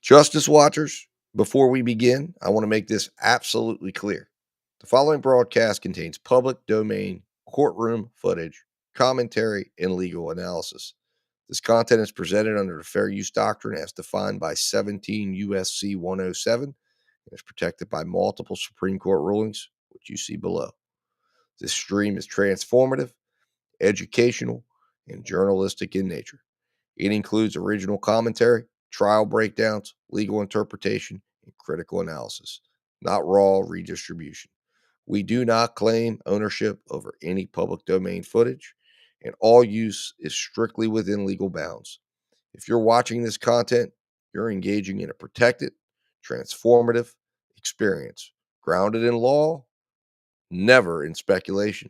Justice Watchers, before we begin, I want to make this absolutely clear. The following broadcast contains public domain courtroom footage, commentary, and legal analysis. This content is presented under the Fair Use Doctrine as defined by 17 U.S.C. 107 and is protected by multiple Supreme Court rulings, which you see below. This stream is transformative, educational, and journalistic in nature. It includes original commentary, trial breakdowns, legal interpretation, and critical analysis, not raw redistribution. We do not claim ownership over any public domain footage, and all use is strictly within legal bounds. If you're watching this content, you're engaging in a protected, transformative experience, grounded in law, never in speculation.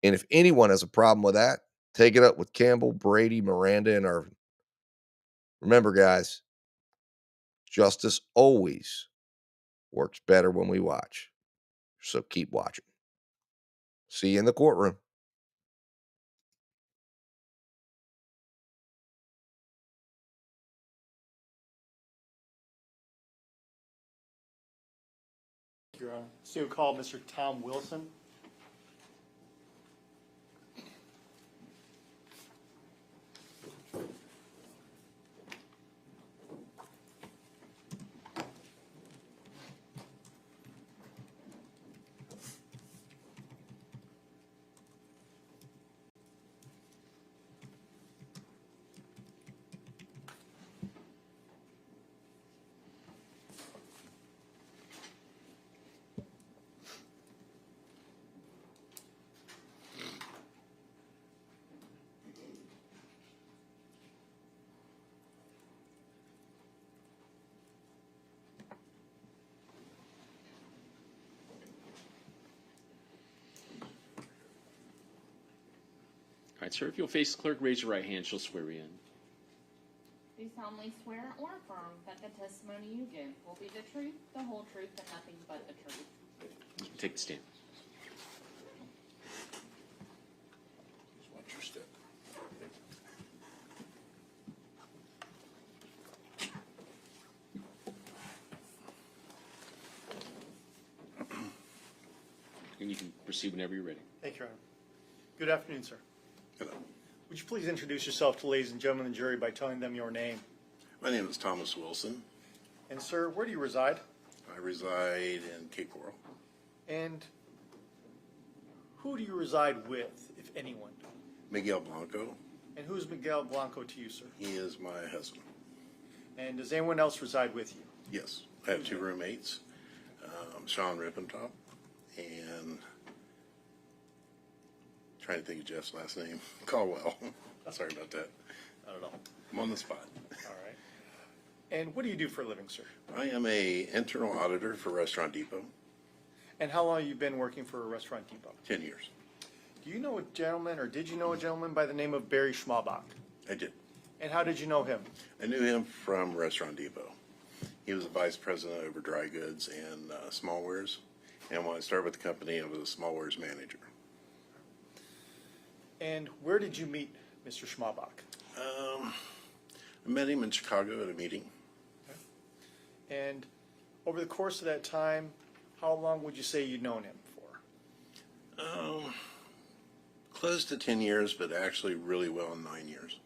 And if anyone has a problem with that, take it up with Campbell, Brady, Miranda, and Irvin. Remember, guys, justice always works better when we watch. So keep watching. See you in the courtroom. Your Honor. So you'll call Mr. Tom Wilson. All right, sir, if you'll face the clerk, raise your right hand, she'll swear you in. Do solemnly swear or affirm that the testimony you give will be the truth, the whole truth, and nothing but the truth. Take the stand. Just watch your step. And you can proceed whenever you're ready. Thank you, Your Honor. Good afternoon, sir. Hello. Would you please introduce yourself to ladies and gentlemen of the jury by telling them your name? My name is Thomas Wilson. And, sir, where do you reside? I reside in Cape Coral. And who do you reside with, if anyone? Miguel Blanco. And who's Miguel Blanco to you, sir? He is my husband. And does anyone else reside with you? Yes. I have two roommates, Sean Rippentop and trying to think of Jeff's last name, Caldwell. Sorry about that. I don't know. I'm on the spot. All right. And what do you do for a living, sir? I am a internal auditor for Restaurant Depot. And how long have you been working for Restaurant Depot? 10 years. Do you know a gentleman, or did you know a gentleman by the name of Barry Schmalbach? I did. And how did you know him? I knew him from Restaurant Depot. He was a vice president over dry goods and small wares. And when I started with the company, I was a small wares manager. And where did you meet Mr. Schmalbach? I met him in Chicago at a meeting. And over the course of that time, how long would you say you'd known him for? Close to 10 years, but actually really well in 9 years.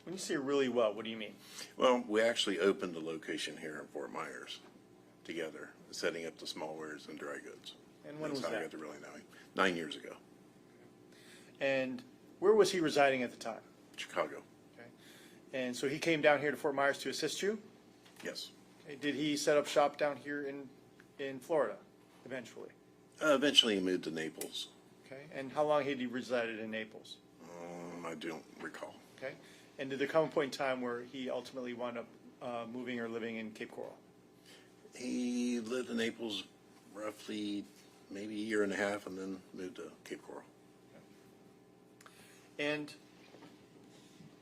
When you say really well, what do you mean? Well, we actually opened a location here in Fort Myers together, setting up the small wares and dry goods. And when That's was how I that? got to really know him. 9 years ago, And where was he residing at the time? Chicago. Okay. And so he came down here to Fort Myers to assist you? Yes. Okay. Did he set up shop down here in Florida eventually? Eventually he moved to Naples. Okay. And how long had he resided in Naples? I don't recall. Okay. And did there come a point in time where he ultimately wound up moving or living in Cape Coral? He lived in Naples roughly maybe a year and a half and then moved to Cape Coral. And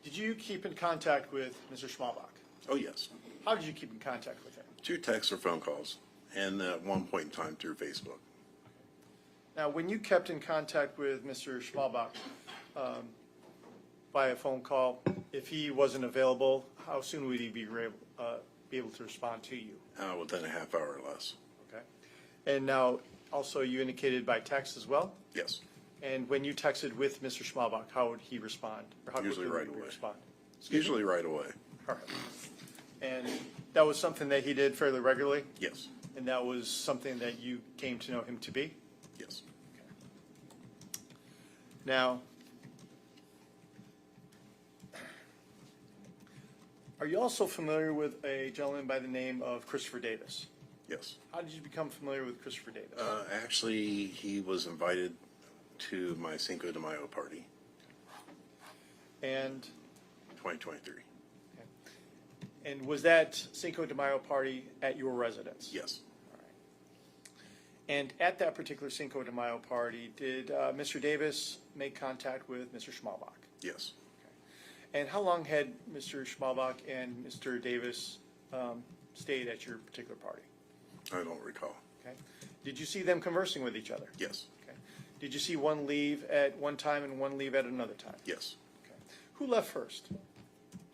did you keep in contact with Mr. Schmalbach? Oh, yes. How did you keep in contact with him? Through texts or phone calls, and at one point in time through Facebook. Now, when you kept in contact with Mr. Schmalbach, by a phone call. If he wasn't available, how soon would he be able to respond to you? Within a half hour or less. Okay. And now, also you indicated by text as well? Yes. And when you texted with Mr. Schmalbach, how would he respond? Or how Usually quickly right would he away. respond? Usually right away. All right. And that was something that he did fairly regularly? Yes. And that was something that you came to know him to be? Yes. Now, are you also familiar with a gentleman by the name of Christopher Davis? Yes. How did you become familiar with Christopher Davis? Actually, he was invited to my Cinco de Mayo party, And 2023. and was that Cinco de Mayo party at your residence? Yes. All right. And at that particular Cinco de Mayo party, did Mr. Davis make contact with Mr. Schmalbach? Yes. And how long had Mr. Schmalbach and Mr. Davis stayed at your particular party? I don't recall. Okay. Did you see them conversing with each other? Yes. Okay. Did you see one leave at one time and one leave at another time? Yes. Okay. Who left first?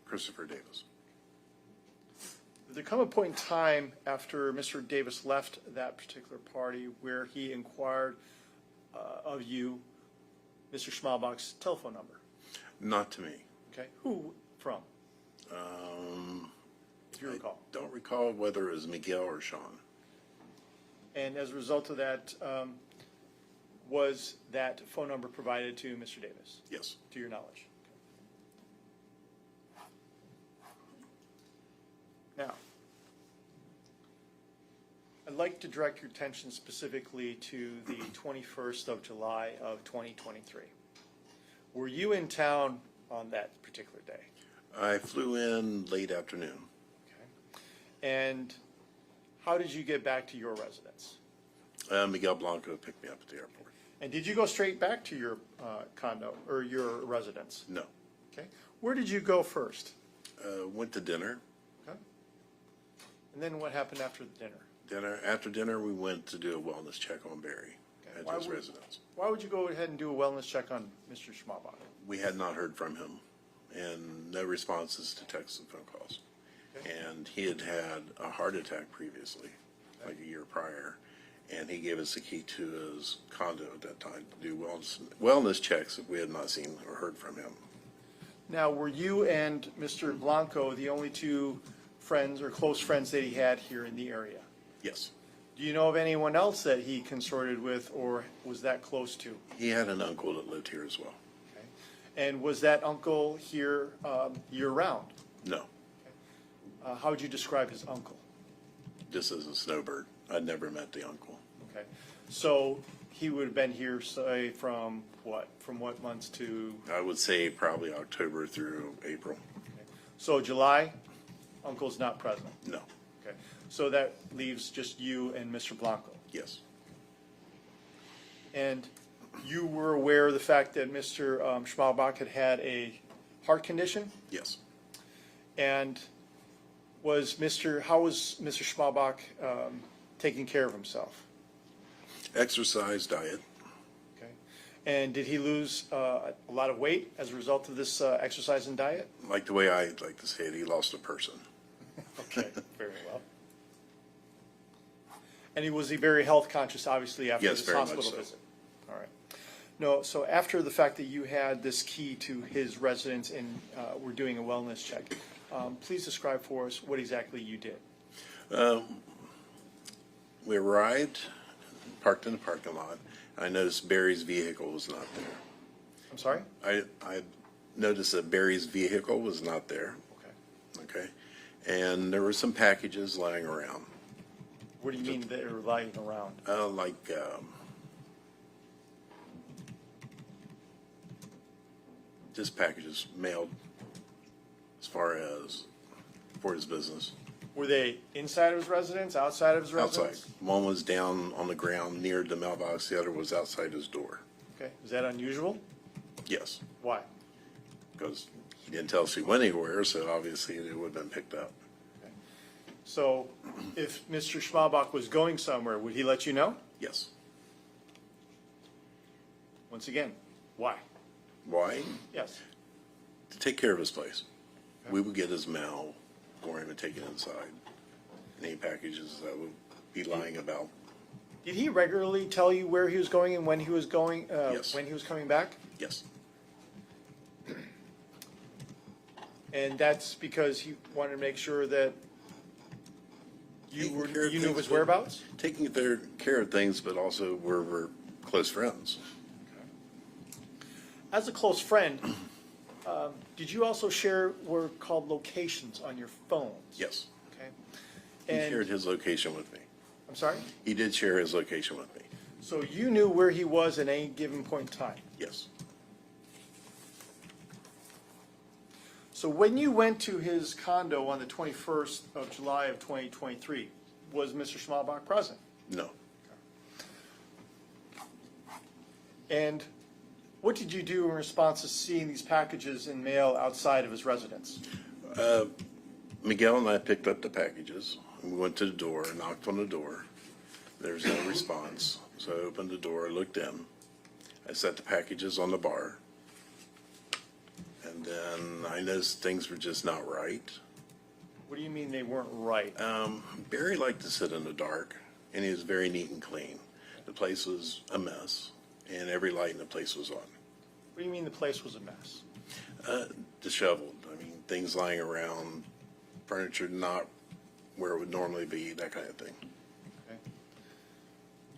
Christopher Davis. Did there come a point in time after Mr. Davis left that particular party where he inquired of you Mr. Schmalbach's telephone number? Not to me. Okay. Who from? Do you recall? Don't recall whether it was Miguel or Sean. And as a result of that, was that phone number provided to Mr. Davis, Yes. to your knowledge? Now, I'd like to direct your attention specifically to the 21st of July of 2023. Were you in town on that particular day? I flew in late afternoon. Okay. And how did you get back to your residence? Miguel Blanco picked me up at the airport. And did you go straight back to your condo or your residence? No. Okay. Where did you go first? Went to dinner. Okay. And then what happened after the dinner? After dinner, we went to do a wellness check on Barry Okay. at his residence. Why would you go ahead and do a wellness check on Mr. Schmalbach? We had not heard from him, and no responses to texts and phone calls. Okay. And he had had a heart attack previously, like a year prior, and he gave us the key to his condo at that time to do wellness checks that we had not seen or heard from him. Now, were you and Mr. Blanco the only two friends or close friends that he had here in the area? Yes. Do you know of anyone else that he consorted with or was that close to? He had an uncle that lived here as well. Okay. And was that uncle here year-round? No, How would you describe his uncle? this is a snowbird. I'd never met the uncle. Okay. So he would have been here, say, from what? From what months to? I would say probably October through April. Okay. So July, uncle's not present. No. Okay. So that leaves just you and Mr. Blanco. Yes. And you were aware of the fact that Mr. Schmalbach had had a heart condition? Yes. And how was Mr. Schmalbach taking care of himself? Exercise, diet. Okay. And did he lose a lot of weight as a result of this exercise and diet? Like the way I like to say it, he lost a person. Okay, very well. And was he very health conscious, obviously, after Yes, this very much hospital so. visit? All right. No, so after the fact that you had this key to his residence and were doing a wellness check, please describe for us what exactly you did. We arrived, parked in the parking lot. I noticed Barry's vehicle was not there. I'm sorry? I noticed that Barry's vehicle was not there. Okay. Okay. And there were some packages lying around. What do you mean they were lying around? Just packages mailed as far as for his business. Were they inside of his residence, outside of his Outside. residence? One was down on the ground near the mailbox. The other was outside his door. Okay. Is that unusual? Yes, Why? because he didn't tell us he went anywhere, so obviously it would have been picked up. So if Mr. Schmalbach was going somewhere, would he let you know? Yes. Once again, why? Why? Yes. to take care of his place. We would get his mail for him and take it inside. Any packages that would be lying about. Did he regularly tell you where he was going and when he was going, Yes. when he was coming back? Yes, And that's because he wanted to make sure that you knew his whereabouts? taking care of things, but also we're close friends. As a close friend, did you also share what were called locations on your phones? Yes, Okay. he And, shared his location with me. I'm sorry? He did share his location with me. So you knew where he was at any given point in time? Yes, So when you went to his condo on the 21st of July of 2023, was Mr. Schmalbach present? no. And what did you do in response to seeing these packages in mail outside of his residence? Miguel and I picked up the packages. We went to the door, knocked on the door. There was no response. So I opened the door, looked in. I set the packages on the bar. And then I noticed things were just not right. What do you mean they weren't right? Barry liked to sit in the dark, and he was very neat and clean. The place was a mess, and every light in the place was on. What do you mean the place was a mess? Disheveled. I mean, things lying around, furniture not where it would normally be, that kind of thing. Okay.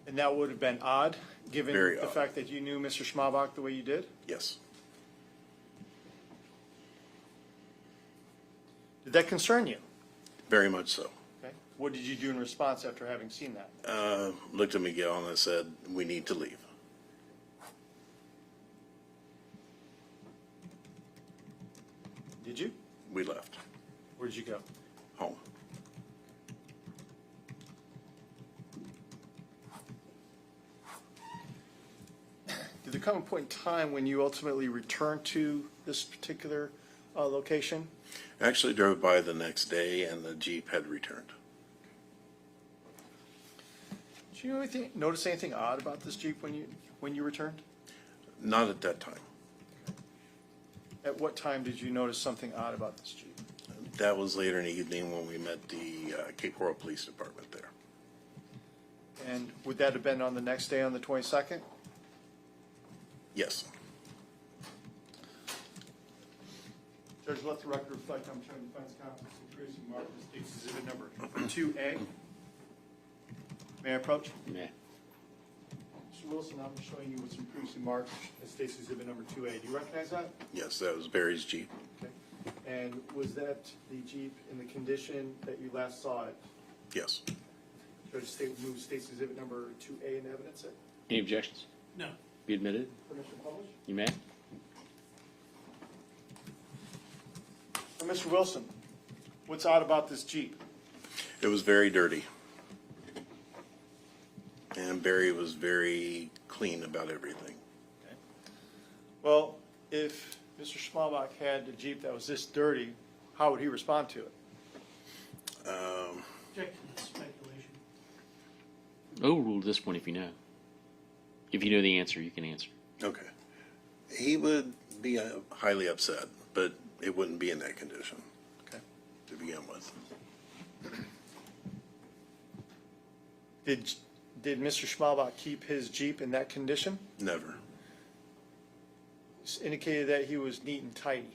And that would have been odd, given Very the odd. fact that you knew Mr. Schmalbach the way you did? Yes. Did that concern you? Very much so. Okay. What did you do in response after having seen that? Looked at Miguel and I said, we need to leave. Did you? We left. Where did you go? Home. Did there come a point in time when you ultimately returned to this particular location? Actually drove by the next day and the Jeep had returned. Did you notice anything odd about this Jeep when you returned? Not at that time. At what time did you notice something odd about this Jeep? That was later in the evening when we met the Cape Coral Police Department there. And would that have been on the next day on the 22nd? Yes. Judge, let the record reflect I'm showing defense counsel Tracy Martin, state's exhibit number 2A. May I approach? Meh. Mr. Wilson, I'm showing you what's previously marked as state's exhibit number 2A. Do you recognize that? Yes, that was Barry's Jeep. Okay. And was that the Jeep in the condition that you last saw it? Yes. Judge, state move state's exhibit number 2A and evidence it. Any objections? No. Be admitted? Permission published? You may. So, Mr. Wilson, what's odd about this Jeep? It was very dirty. And Barry was very clean about everything. Okay. Well, if Mr. Schmalbach had a Jeep that was this dirty, how would he respond to it? Speculation. Overruled at this point if you know. If you know the answer, you can answer. Okay. He would be highly upset, but it wouldn't be in that condition Okay. to begin with. Did Mr. Schmalbach keep his Jeep in that condition? Never. It's indicated that he was neat and tidy.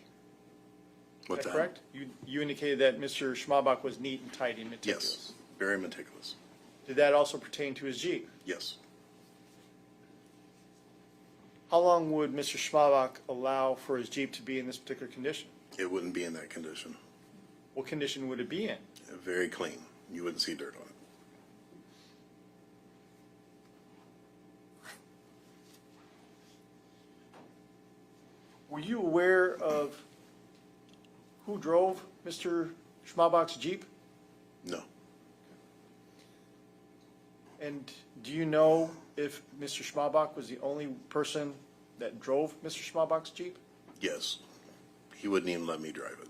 What's Is that that? correct? You indicated that Mr. Schmalbach was neat and tidy and meticulous. Yes. Very meticulous. Did that also pertain to his Jeep? Yes. How long would Mr. Schmalbach allow for his Jeep to be in this particular condition? It wouldn't be in that condition. What condition would it be in? Very clean. You wouldn't see dirt on it. Were you aware of who drove Mr. Schmalbach's Jeep? No. And do you know if Mr. Schmalbach was the only person that drove Mr. Schmalbach's Jeep? Yes. He wouldn't even let me drive it.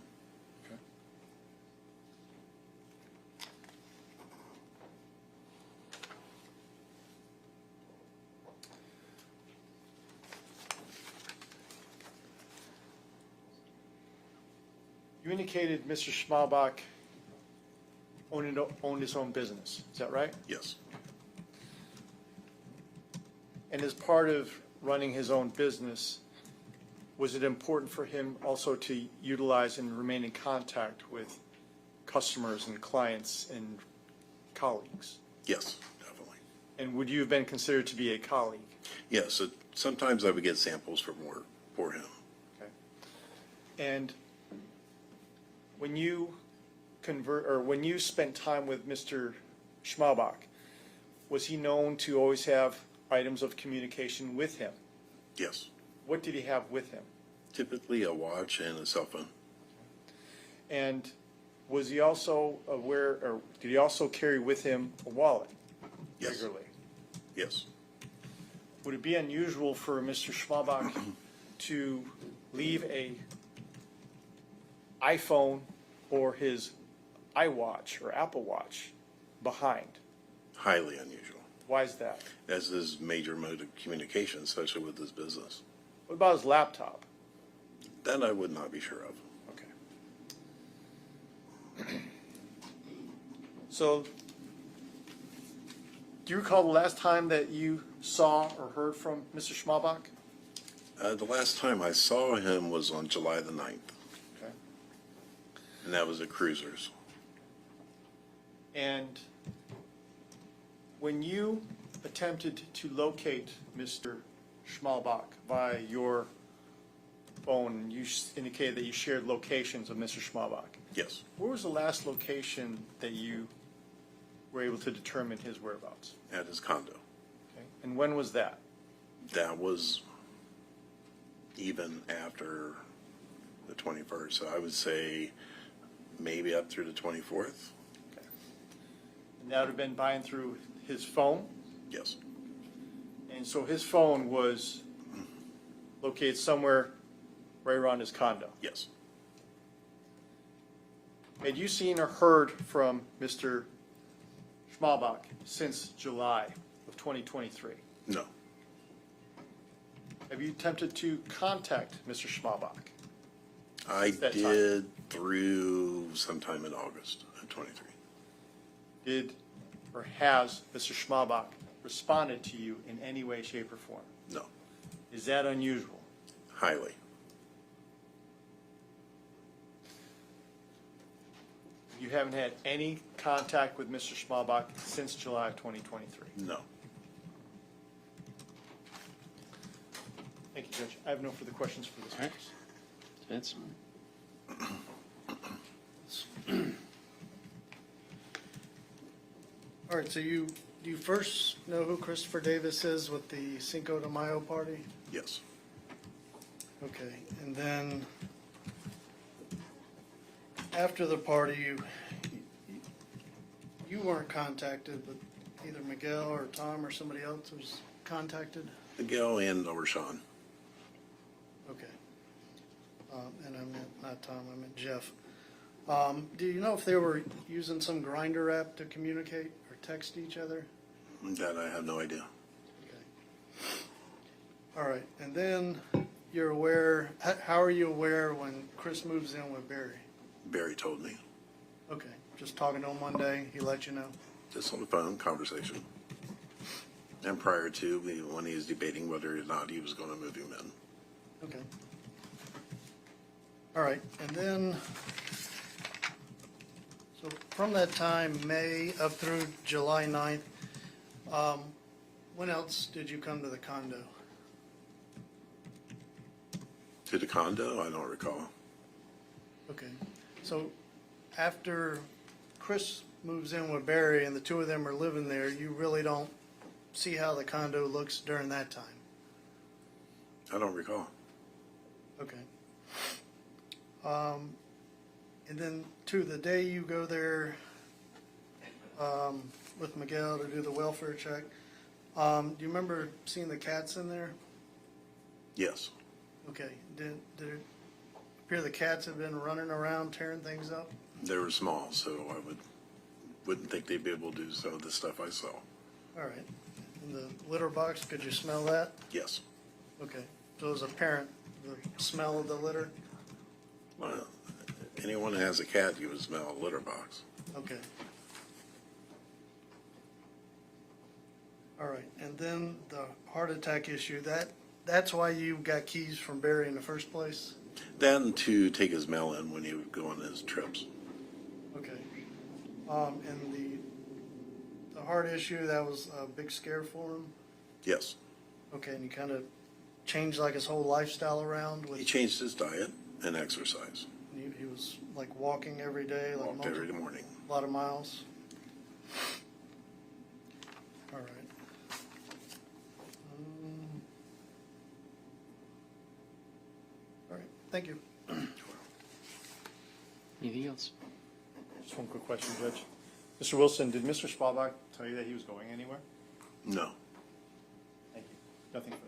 You indicated Mr. Schmalbach owned his own business. Is that right? Yes, And as part of running his own business, was it important for him also to utilize and remain in contact with customers and clients and colleagues? yes, definitely. And would you have been considered to be a colleague? Yes, sometimes I would get samples from work for him. Okay. And when you when you spent time with Mr. Schmalbach, was he known to always have items of communication with him? Yes, What did he have with him? typically a watch and a cell phone. And was he also aware, or did he also carry with him a wallet Yes. regularly? Yes, Would it be unusual for Mr. Schmalbach to leave a iPhone or his iWatch or Apple Watch behind? highly unusual. Why is that? That's his major mode of communication, especially with his business. What about his laptop? That I would not be sure of. Okay. So, do you recall the last time that you saw or heard from Mr. Schmalbach? The last time I saw him was on July the 9th, Okay. and that was at Cruisers. And when you attempted to locate Mr. Schmalbach by your phone, you indicated that you shared locations of Mr. Schmalbach. Yes, Where was the last location that you were able to determine his whereabouts? at his condo. Okay. And when was that? That was even after the 21st, so I would say maybe up through the 24th. And that would have been by and through his phone? Yes, And so his phone was located somewhere right around his condo. yes, Had you seen or heard from Mr. Schmalbach since July of 2023? no, Have you attempted to contact Mr. Schmalbach? I that time? did through sometime in August of 23. Did or has Mr. Schmalbach responded to you in any way, shape, or form? No, Is that unusual? highly. You haven't had any contact with Mr. Schmalbach since July of 2023? No. Thank you, Judge. I have no further questions for this All right. witness. That's All right, so do you first know who Christopher Davis is with the Cinco de Mayo party? Yes, Okay, and then after the party, you weren't contacted, but either Miguel or Tom or somebody else was contacted? Miguel and or Sean. Okay. And I meant, not Tom, I meant Jeff. Do you know if they were using some Grindr app to communicate or text each other? That I have no idea. Okay. All right, and then you're aware, how are you aware when Chris moves in with Barry? Barry told me. Okay, just talking to him one day, he let you know? Just on the phone conversation. And prior to when he was debating whether or not he was going to move him in. Okay. All right, and then, so from that time, May up through July 9th, when else did you come to the condo? To the condo, I don't recall. Okay, so after Chris moves in with Barry and the two of them are living there, you really don't see how the condo looks during that time? I don't recall. Okay. And then to the day you go there with Miguel to do the welfare check, do you remember seeing the cats in there? Yes, Okay, did it appear the cats have been running around tearing things up? they were small, so I wouldn't think they'd be able to do some of the stuff I saw. All right. And the litter box, could you smell that? Yes. Okay, so it was apparent, the smell of the litter? Well, Anyone that has a cat, you would smell a litter box. Okay. All right, and then the heart attack issue, that's why you got keys from Barry in the first place? Then to take his mail in when he would go on his trips. Okay. And the heart issue, that was a big scare for him? Yes. Okay, and he kind of changed like his whole lifestyle around He with, changed his diet and exercise. he was like walking every day, like Walked every morning. a lot of miles? All right. All right, thank you. Anything else? Just one quick question, Judge. Mr. Wilson, did Mr. Schmalbach tell you that he was going anywhere? No. Thank you. Nothing further.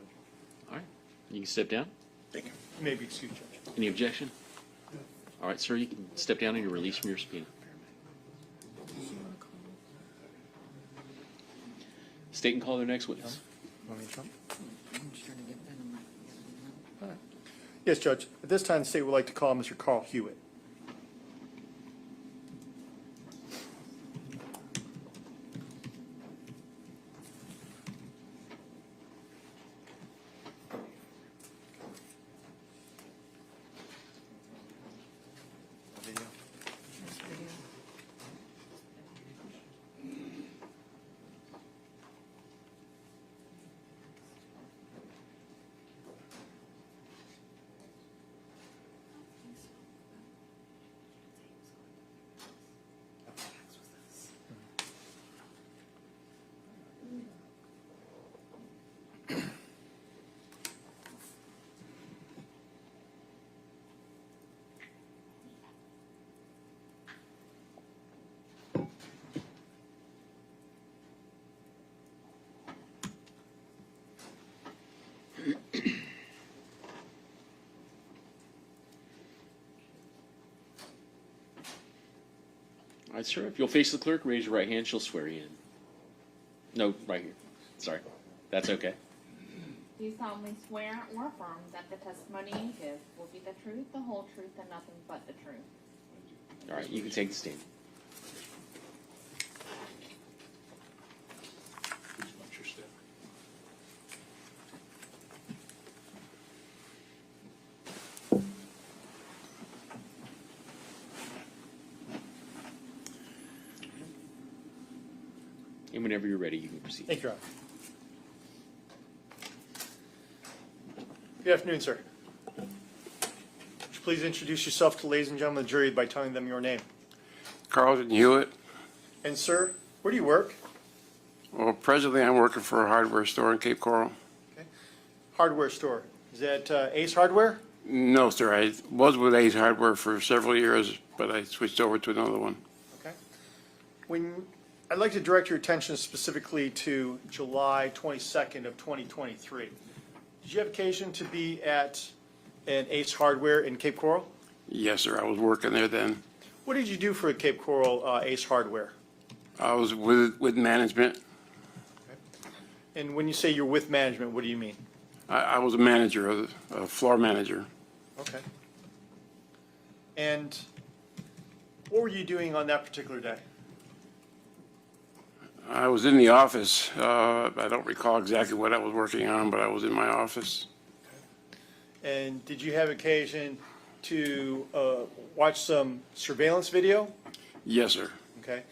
All right. You can step down. Thank you. You may be excused, Judge. Any objection? All right, sir, you can step down and you're released from your subpoena. State and call their next witness. Want me to jump? Yes, Judge. At this time, the state would like to call Mr. Carl Hewitt. All right, sir, if you'll face the clerk, raise your right hand, she'll swear you in. No, right here. Sorry. That's okay. Do you solemnly swear or affirm that the testimony you give will be the truth, the whole truth, and nothing but the truth? All right, you can take the stand. And whenever you're ready, you can proceed. Thank you, Your Honor. Good afternoon, sir. Would you please introduce yourself to ladies and gentlemen of the jury by telling them your name? Carlton Hewitt. And, sir, where do you work? Well, presently I'm working for a hardware store in Cape Coral. Okay. Hardware store. Is that Ace Hardware? No, sir. I was with Ace Hardware for several years, but I switched over to another one. Okay. I'd like to direct your attention specifically to July 22nd of 2023. Did you have occasion to be at an Ace Hardware in Cape Coral? Yes, sir. I was working there then. What did you do for Cape Coral Ace Hardware? I was with management. And when you say you're with management, what do you mean? I was a manager, a floor manager. Okay. And what were you doing on that particular day? I was in the office. I don't recall exactly what I was working on, but I was in my office. And did you have occasion to watch some surveillance video? Yes, sir. Okay.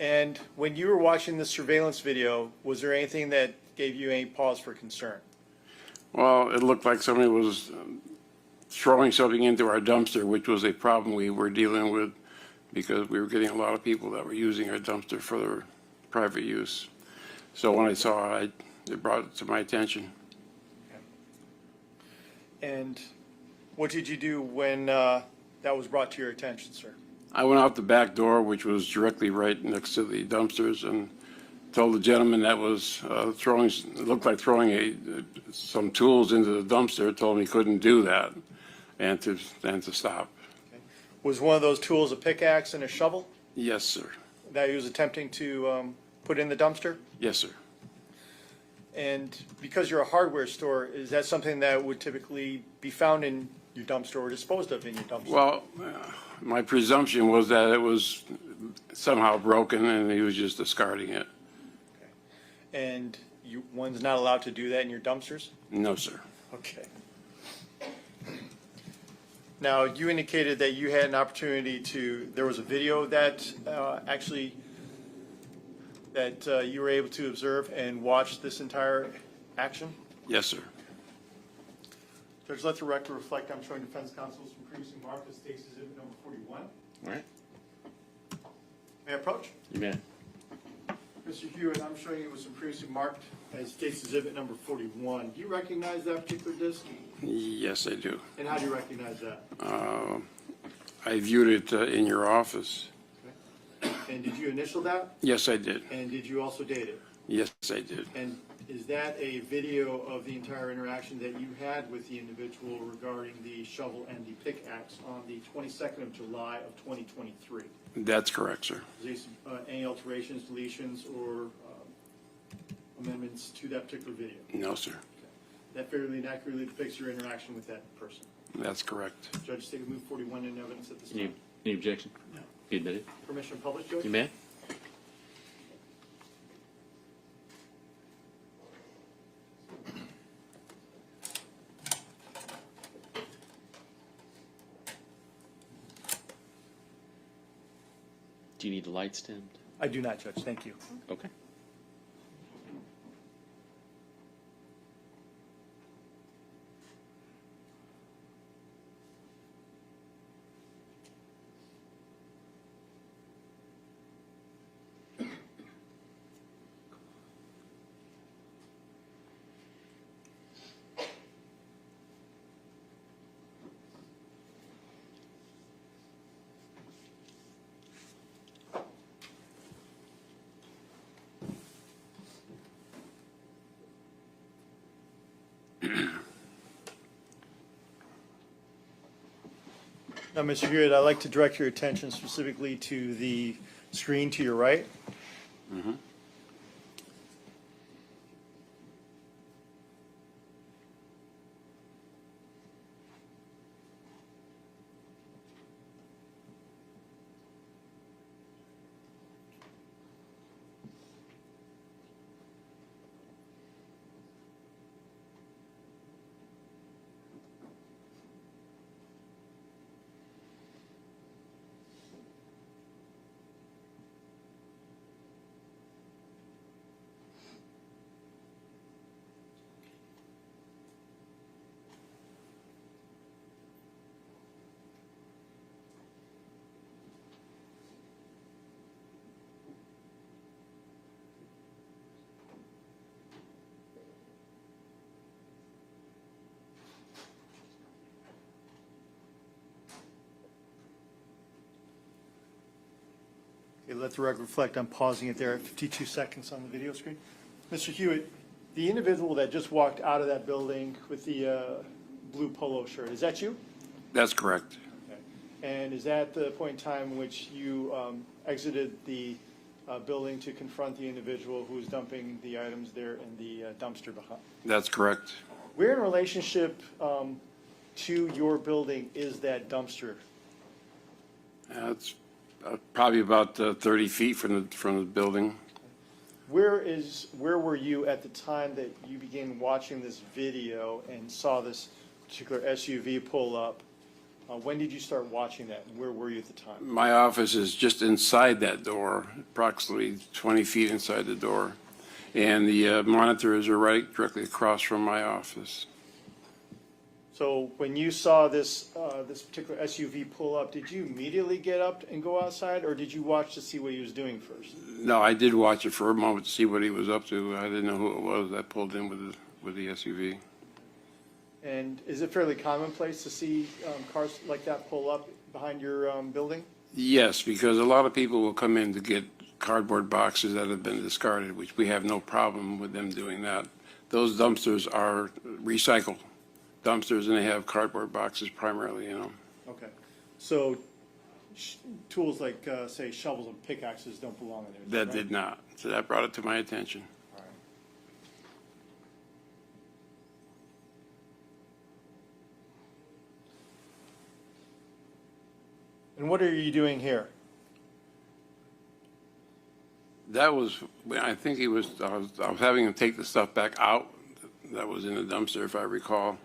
And when you were watching the surveillance video, was there anything that gave you any pause for concern? Well, it looked like somebody was throwing something into our dumpster, which was a problem we were dealing with because we were getting a lot of people that were using our dumpster for their private use. So when I saw it, it brought it to my attention. And what did you do when that was brought to your attention, sir? I went out the back door, which was directly right next to the dumpsters, and told the gentleman that was looked like throwing some tools into the dumpster, told him he couldn't do that, and to stop. Okay. Was one of those tools a pickaxe and a shovel Yes, sir. that he was attempting to put in the dumpster? Yes, sir. And because you're a hardware store, is that something that would typically be found in your dumpster or disposed of in your dumpster? Well, my presumption was that it was somehow broken and he was just discarding it. And one's not allowed to do that in your dumpsters? No, sir. Okay. Now, you indicated that you had an opportunity there was a video that you were able to observe and watch this entire action? Yes, sir. Judge, let the record reflect I'm showing defense counsel some previously marked as State's Exhibit number 41. All right. May I approach? You may. Mr. Hewitt, I'm showing you was some previously marked as State's Exhibit number 41. Do you recognize that particular disc? Yes, I do. And how do you recognize that? I viewed it in your office. Okay. And did you initial that? Yes, I did. And did you also date it? Yes, I did. And is that a video of the entire interaction that you had with the individual regarding the shovel and the pickaxe on the 22nd of July of 2023? That's correct, sir. Is there any alterations, deletions, or amendments to that particular video? No, sir. That fairly and accurately depicts your interaction with that person. That's correct. Judge, State of Move 41 in evidence at this time. Any objection? No. You admit it? Permission to publish, Judge? You may. Do you need the lights dimmed? I do not, Judge. Thank you. Okay. Now, Mr. Hewitt, I'd like to direct your attention specifically to the screen to your right. Mm-hmm. Okay, let the record reflect I'm pausing it there at 52 seconds on the video screen. Mr. Hewitt, the individual that just walked out of that building with the blue polo shirt, is that you? That's correct. Okay. And is that the point in time in which you exited the building to confront the individual who was dumping the items there in the dumpster behind? That's correct. Where in relationship to your building is that dumpster? It's probably about 30 feet from the building. Where were you at the time that you began watching this video and saw this particular SUV pull up? When did you start watching that, and where were you at the time? My office is just inside that door, approximately 20 feet inside the door. And the monitors are right directly across from my office. So when you saw this this particular SUV pull up, did you immediately get up and go outside, or did you watch to see what he was doing first? No, I did watch it for a moment to see what he was up to. I didn't know who it was that pulled in with the SUV. And is it fairly commonplace to see cars like that pull up behind your building? Yes, because a lot of people will come in to get cardboard boxes that have been discarded, which we have no problem with them doing that. Those dumpsters are recycled dumpsters, and they have cardboard boxes primarily in them. Okay. So tools like, say, shovels and pickaxes don't belong in there? Is That right? did not. So that brought it to my attention. All right. And what are you doing here? That was, I think I was having him take the stuff back out that was in the dumpster, if I recall.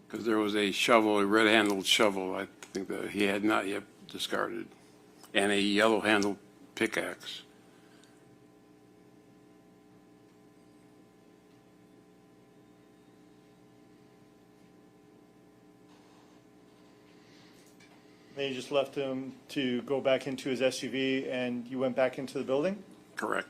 Because there was a shovel, a red-handled shovel, I think that he had not yet discarded, and a yellow-handled pickaxe. Then you just left him to go back into his SUV and you went back into the building? Correct.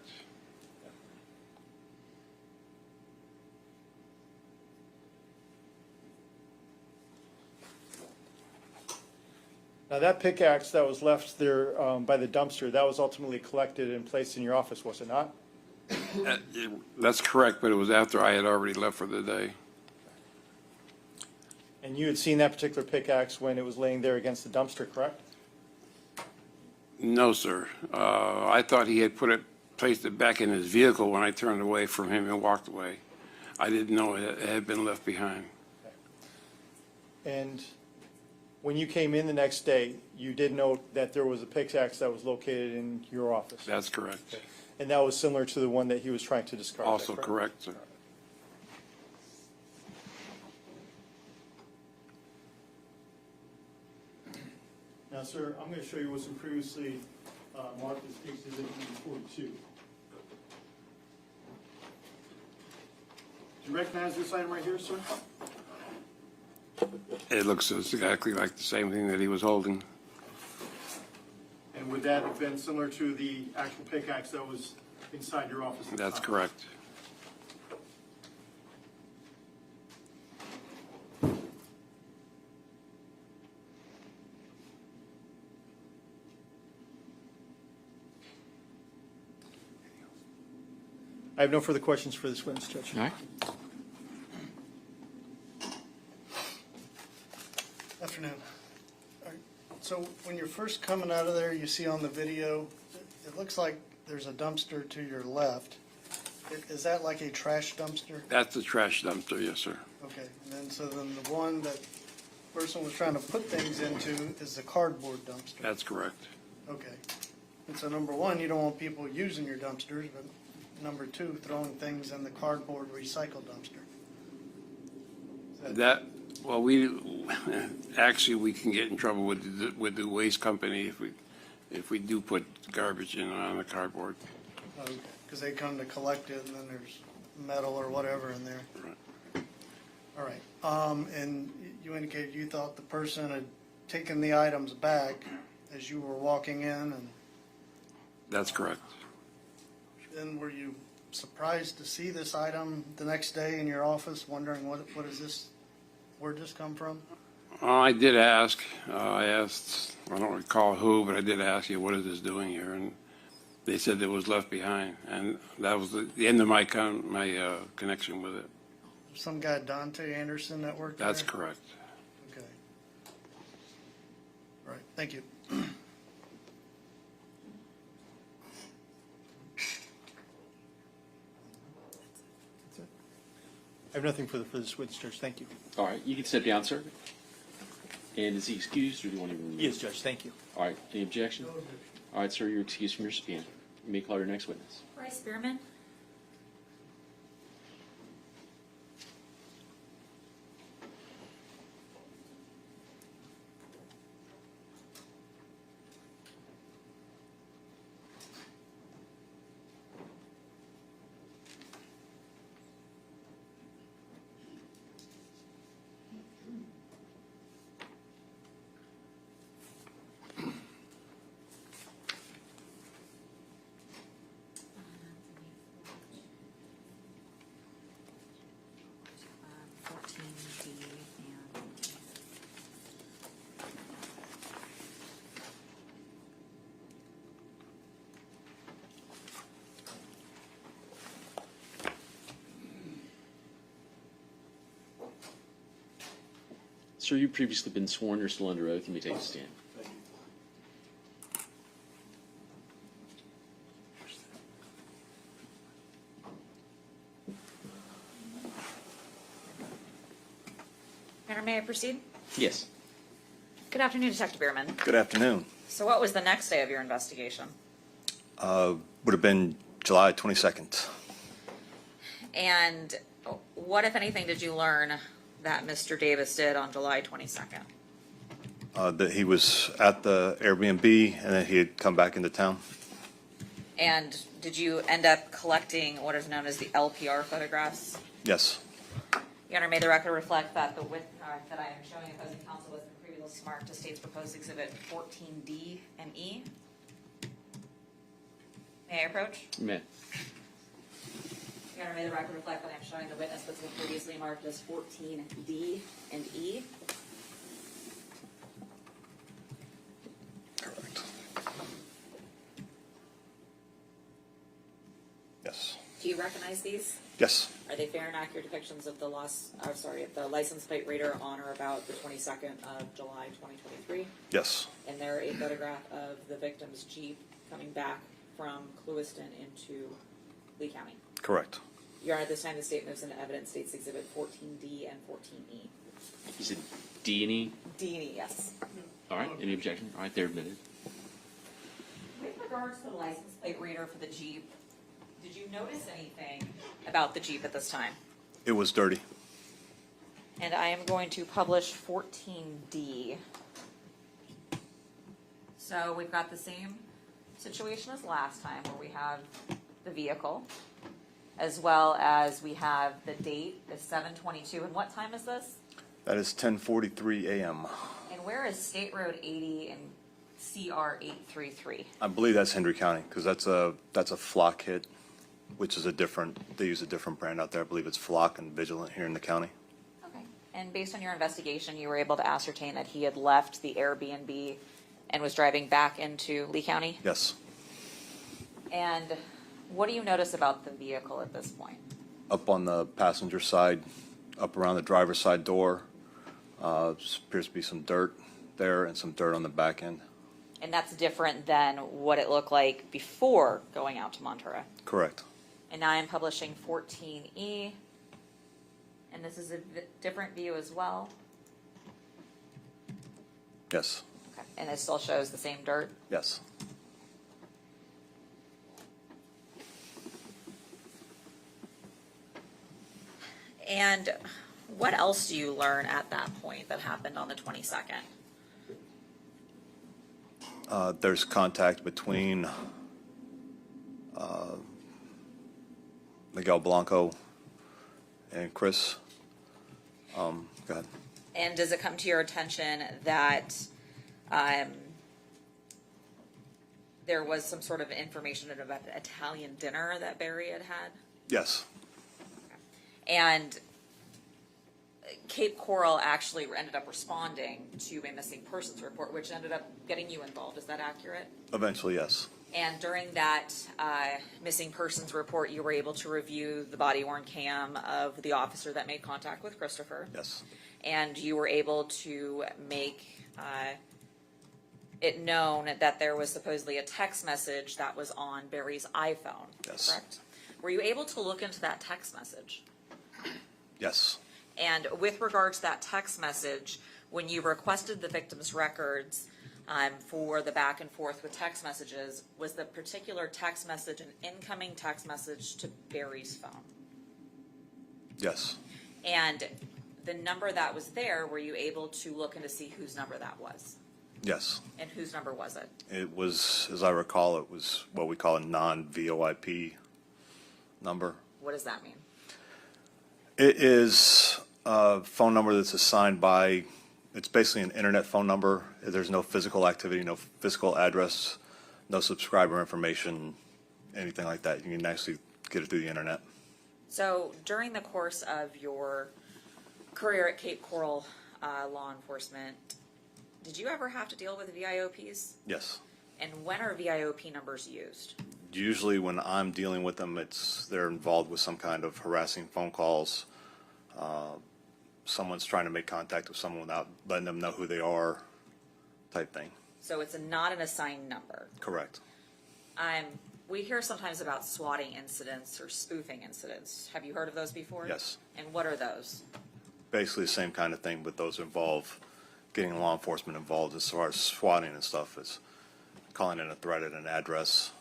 Now, that pickaxe that was left there by the dumpster, that was ultimately collected and placed in your office, was it not? That's correct, but it was after I had already left for the day. And you had seen that particular pickaxe when it was laying there against the dumpster, correct? No, sir. I thought he had placed it back in his vehicle when I turned away from him and walked away. I didn't know it had been left behind. And when you came in the next day, you did note that there was a pickaxe that was located in your office? That's correct. And that was similar to the one that he was trying to discard? is that Also correct, sir. Now, sir, I'm going to show you what's been previously marked as case exhibit number 42. Do you recognize this item right here, sir? It looks exactly like the same thing that he was holding. And would that have been similar to the actual pickaxe that was inside your office at the That's time? correct. I have no further questions for this witness, Judge. All right. Afternoon. All right. So when you're first coming out of there, you see on the video, it looks like there's a dumpster to your left. Is that like a trash dumpster? That's the trash dumpster, yes, sir. Okay, and then, so then the one that person was trying to put things into is the cardboard dumpster? That's correct. Okay. And so number one, you don't want people using your dumpsters, but number two, throwing things in the cardboard recycle dumpster. Well, actually, we can get in trouble with the waste company if we do put garbage in on the cardboard. Okay, because they come to collect it and then there's metal or whatever in there. Right. All right. And you indicated you thought the person had taken the items back as you were walking in, and That's correct. then were you surprised to see this item the next day in your office, wondering what is this, where'd this come from? I did ask. I asked, I don't recall who, but I did ask you, what is this doing here? And they said it was left behind. And that was the end of my connection with it. Some guy, Dante Anderson, that worked there? That's correct. Okay. All right, thank you. I have nothing further for this witness, Judge. Thank you. All right, you can step down, sir. And is he excused, or do you want to remove? Yes, Judge. Thank you. All right, any objection? All right, sir, you're excused from your subpoena. You may call your next witness. Bryce Bearman. Sir, you've previously been sworn or still under oath. You may take a stand. Mayor, may I proceed? Yes. Good afternoon, Detective Bearman. Good afternoon. So what was the next day of your investigation? Would have been July 22nd. And what, if anything, did you learn that Mr. Davis did on July 22nd? That he was at the Airbnb and that he had come back into town. And did you end up collecting what is known as the LPR photographs? Yes. Your Honor, may the record reflect that the witness that I am showing opposing counsel was previously marked to State's Proposed Exhibit 14D and E. May I approach? May. Your Honor, may the record reflect that I am showing the witness was previously marked as 14D and E. Correct. Yes. Do you recognize these? Yes. Are they fair and accurate depictions of the the license plate reader on or about the 22nd of July 2023? Yes. And they're a photograph of the victim's Jeep coming back from Clewiston into Lee County. Correct. Your Honor, at this time the state moves into evidence States Exhibit 14D and 14E. You said D and E? D and E, yes. All right, any objection? All right, they're admitted. With regards to the license plate reader for the Jeep, did you notice anything about the Jeep at this time? It was dirty. And I am going to publish 14D. So we've got the same situation as last time where we have the vehicle, as well as we have the date is 7/22. And what time is this? That is 10:43 a.m. And where is State Road 80 and CR 833? I believe that's Hendry County because that's a flock hit, which is they use a different brand out there. I believe it's Flock and Vigilant here in the county. Okay. And based on your investigation, you were able to ascertain that he had left the Airbnb and was driving back into Lee County? Yes. And what do you notice about the vehicle at this point? Up on the passenger side, up around the driver's side door, appears to be some dirt there and some dirt on the back end. And that's different than what it looked like before going out to Monterey. Correct. And now I'm publishing 14E. And this is a different view as well. Yes. Okay. And it still shows the same dirt? Yes. And what else do you learn at that point that happened on the 22nd? There's contact between Miguel Blanco and Chris. Go ahead. And does it come to your attention that there was some sort of information about an Italian dinner that Barry had had? Yes. And Cape Coral actually ended up responding to a missing persons report, which ended up getting you involved. Is that accurate? Eventually, yes. And during that missing persons report, you were able to review the body-worn cam of the officer that made contact with Christopher. Yes. And you were able to make it known that there was supposedly a text message that was on Barry's iPhone. Yes. Correct? Were you able to look into that text message? Yes. And with regards to that text message, when you requested the victim's records for the back and forth with text messages, was the particular text message an incoming text message to Barry's phone? Yes. And the number that was there, were you able to look into see whose number that was? Yes. And whose number was it? It was, as I recall, it was what we call a non-VoIP number. What does that mean? It is a phone number that's assigned by, it's basically an internet phone number. There's no physical activity, no physical address, no subscriber information, anything like that. You can actually get it through the internet. So during the course of your career at Cape Coral Law Enforcement, did you ever have to deal with VIOPs? Yes. And when are VIOP numbers used? Usually when I'm dealing with them, they're involved with some kind of harassing phone calls. Someone's trying to make contact with someone without letting them know who they are, type thing. So it's not an assigned number. Correct. We hear sometimes about swatting incidents or spoofing incidents. Have you heard of those before? Yes. And what are those? Basically the same kind of thing, but those involve getting law enforcement involved as far as swatting and stuff. It's calling in a threat at an address,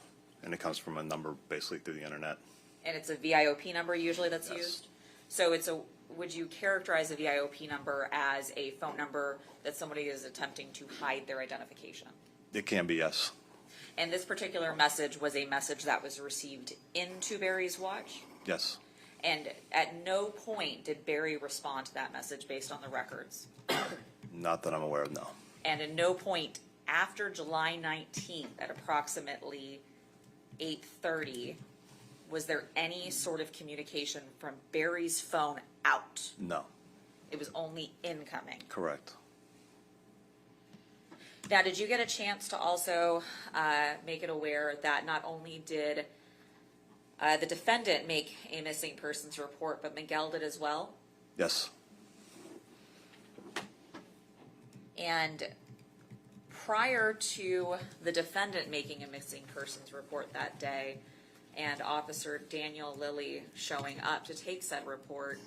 and it comes from a number basically through the internet. And it's a VIOP number usually that's Yes. used? So would you characterize a VIOP number as a phone number that somebody is attempting to hide their identification? It can be, yes. And this particular message was a message that was received into Barry's watch? Yes. And at no point did Barry respond to that message based on the records? Not that I'm aware of, no. And at no point after July 19th at approximately 8:30, was there any sort of communication from Barry's phone out? No. It was only incoming. Correct. Now, did you get a chance to also make it aware that not only did the defendant make a missing persons report, but Miguel did as well? Yes. And prior to the defendant making a missing persons report that day and Officer Daniel Lilly showing up to take said report,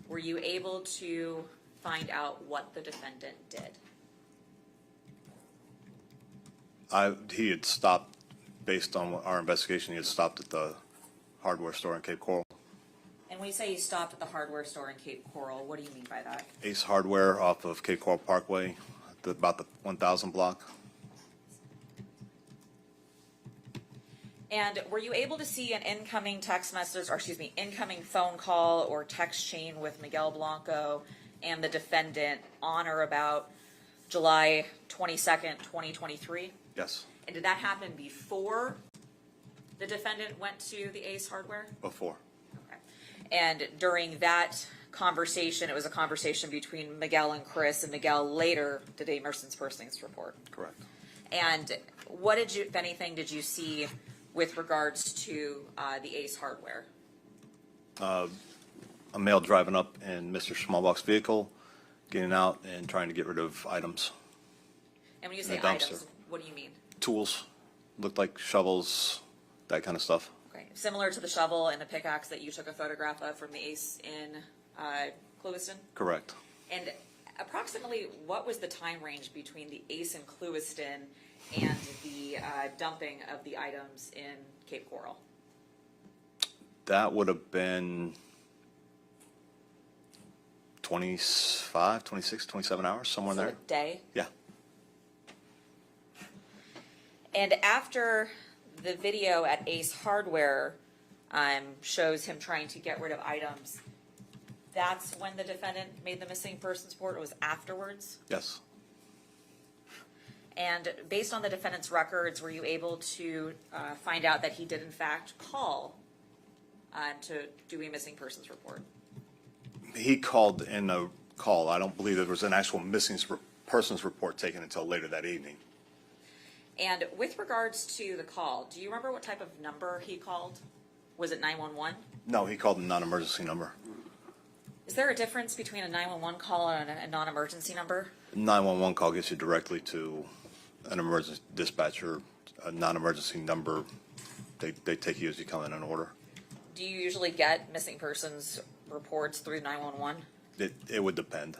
were you able to find out what the defendant did? He had stopped, based on our investigation, he had stopped at the hardware store in Cape Coral. And when you say you stopped at the hardware store in Cape Coral, what do you mean by that? Ace Hardware off of Cape Coral Parkway, about the 1000 block. And were you able to see an incoming text message, or excuse me, incoming phone call or text chain with Miguel Blanco and the defendant on or about July 22nd, 2023? Yes. And did that happen before the defendant went to the Ace Hardware? Before. Okay. And during that conversation, it was a conversation between Miguel and Chris, and Miguel later did a missing persons report. Correct. And what did you, if anything, did you see with regards to the Ace Hardware? A male driving up in Mr. Schmalbach's vehicle, getting out and trying to get rid of items. And when you say In a dumpster. items, what do you mean? Tools, looked like shovels, that kind of stuff. Okay, similar to the shovel and the pickaxe that you took a photograph of from the Ace in Clewiston? Correct. And approximately what was the time range between the Ace in Clewiston and the dumping of the items in Cape Coral? That would have been 25, 26, 27 hours, somewhere in So there. a day? Yeah. And after the video at Ace Hardware shows him trying to get rid of items, that's when the defendant made the missing persons report? It was afterwards? Yes. And based on the defendant's records, were you able to find out that he did in fact call to do a missing persons report? He called in a call. I don't believe there was an actual missing persons report taken until later that evening. And with regards to the call, do you remember what type of number he called? Was it 911? No, he called a non-emergency number. Is there a difference between a 911 call and a non-emergency number? 911 call gets you directly to an emergency dispatcher. A non-emergency number, they take you as you come in an order. Do you usually get missing persons reports through 911? It would depend.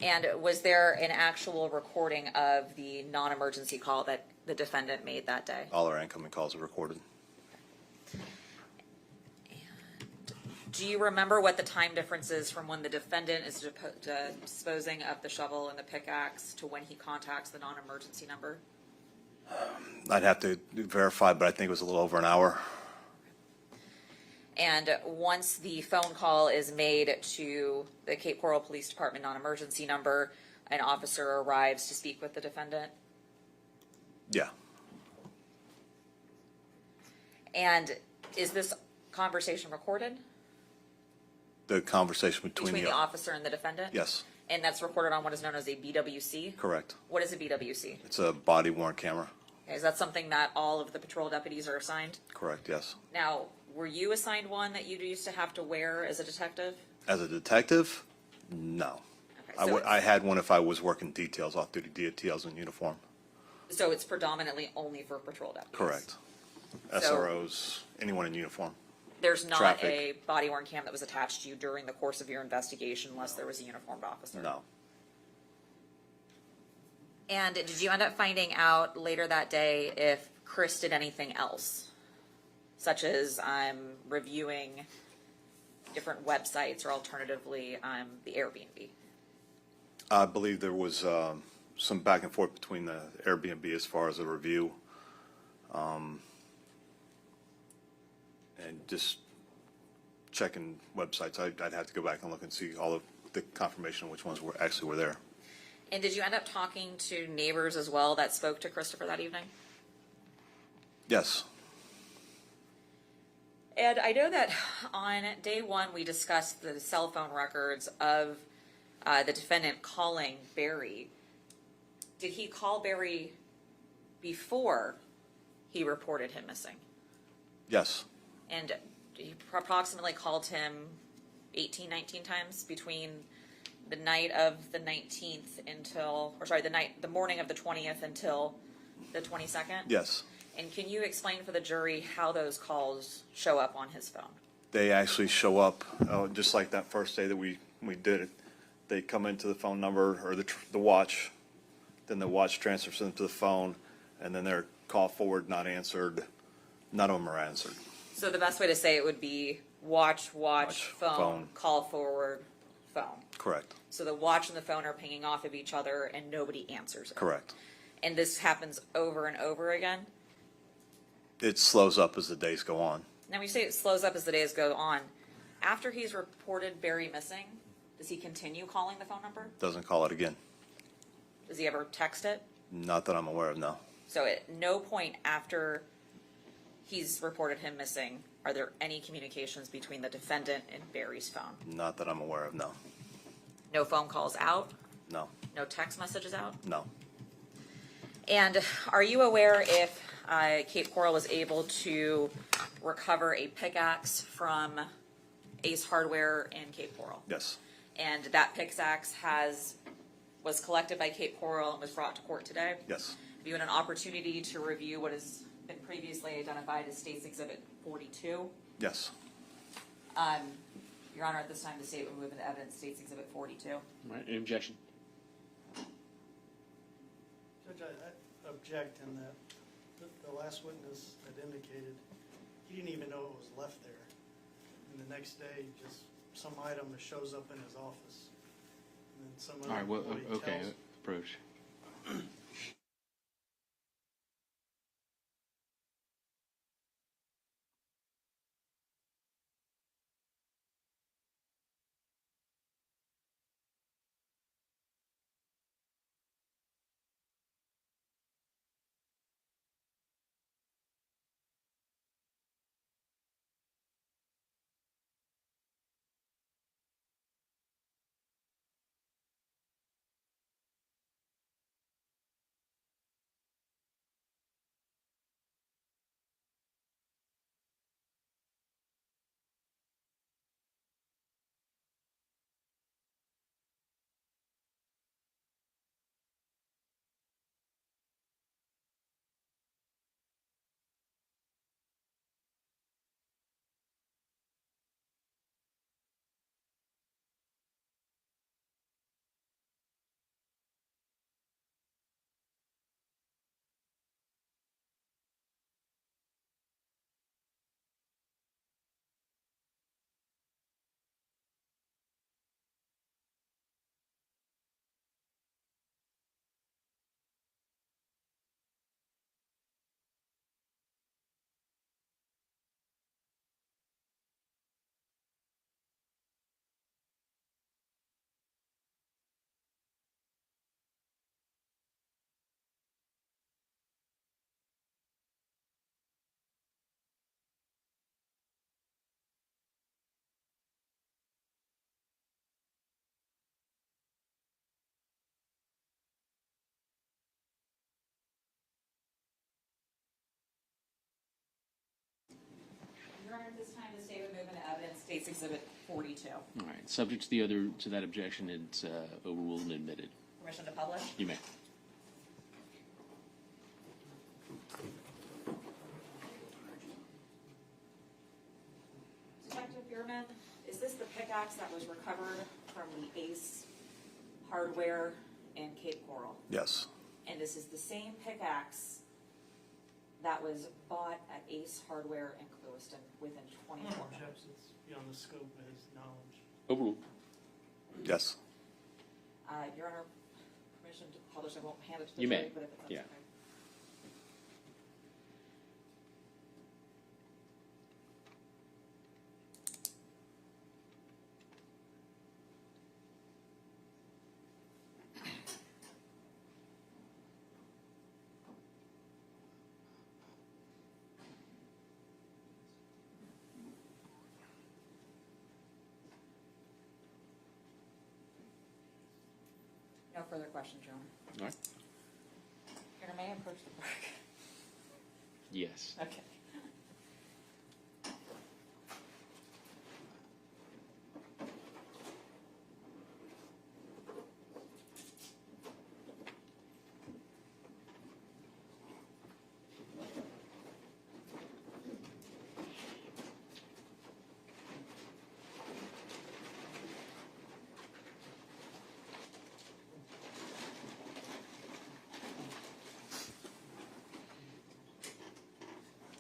And was there an actual recording of the non-emergency call that the defendant made that day? All our incoming calls are recorded. Do you remember what the time difference is from when the defendant is disposing of the shovel and the pickaxe to when he contacts the non-emergency number? I'd have to verify, but I think it was a little over an hour. And once the phone call is made to the Cape Coral Police Department non-emergency number, an officer arrives to speak with the defendant? Yeah. And is this conversation recorded? The conversation between the officer and the defendant? Yes, And that's recorded on what is known as a BWC? correct. What is a BWC? It's a body-worn camera. Is that something that all of the patrol deputies are assigned? Correct, yes. Now, were you assigned one that you used to have to wear as a detective? As a detective, no. Okay, so I had one if I was working details, off-duty details in uniform. So it's predominantly only for patrol deputies? Correct. So- SROs, anyone in uniform. There's not Traffic. a body-worn cam that was attached to you during the course of your investigation unless there was a uniformed officer? No. And did you end up finding out later that day if Chris did anything else? Such as reviewing different websites or alternatively the Airbnb? I believe there was some back and forth between the Airbnb as far as a review. And just checking websites. I'd have to go back and look and see all of the confirmation of which ones were there. And did you end up talking to neighbors as well that spoke to Christopher that evening? Yes. And I know that on day one, we discussed the cell phone records of the defendant calling Barry. Did he call Barry before he reported him missing? Yes. And he approximately called him 18, 19 times between the night of the 19th the morning of the 20th until the 22nd? Yes. And can you explain for the jury how those calls show up on his phone? They actually show up, just like that first day that we did it. They come into the phone number or the watch, then the watch transfers them to the phone, and then they're call forward, not answered. None of them are answered. So the best way to say it would be watch, phone, call forward, phone. Correct. So the watch and the phone are pinging off of each other and nobody answers it. Correct. And this happens over and over again? It slows up as the days go on. Now, when you say it slows up as the days go on, after he's reported Barry missing, does he continue calling the phone number? Doesn't call it again. Does he ever text it? Not that I'm aware of, no. So at no point after he's reported him missing are there any communications between the defendant and Barry's phone? Not that I'm aware of, no. No phone calls out? No. No text messages out? No. And are you aware if Cape Coral was able to recover a pickaxe from Ace Hardware in Cape Coral? Yes. And that pickaxe was collected by Cape Coral and was brought to court today? Yes. Have you had an opportunity to review what has been previously identified as State's Exhibit 42? Yes. Your Honor, at this time, the state will move into evidence State's Exhibit 42. All right, any objection? Judge, I object in that the last witness had indicated he didn't even know it was left there. And the next day, just some item that shows up in his office. And then some other All right, well, employee okay, tells approach. Your Honor, at this time, the state would move into evidence State's Exhibit 42. All right, subject to that objection, it's overruled and admitted. Permission to publish? You may. Detective Bearman, is this the pickaxe that was recovered from the Ace Hardware in Cape Coral? Yes. And this is the same pickaxe that was bought at Ace Hardware in Clewiston within 24 hours. It's beyond the scope of his knowledge. Overruled. Yes. Your Honor, permission to publish, I won't hand it to the You jury, may. but if that's Yeah. okay. No further questions, Your Honor. All right. Your Honor, may I approach the clerk? Yes. Okay.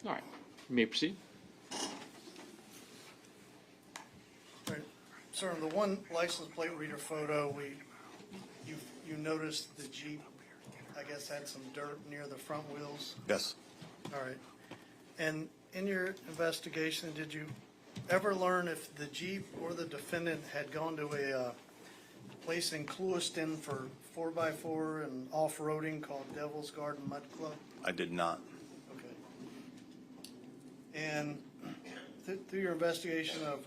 All right. You may proceed. Right. Sir, the one license plate reader photo, you noticed the Jeep, I guess, had some dirt near the front wheels? Yes. All right. And in your investigation, did you ever learn if the Jeep or the defendant had gone to a place in Clewiston for 4x4 and off-roading called Devil's Garden Mud Club? I did not. Okay. And through your investigation of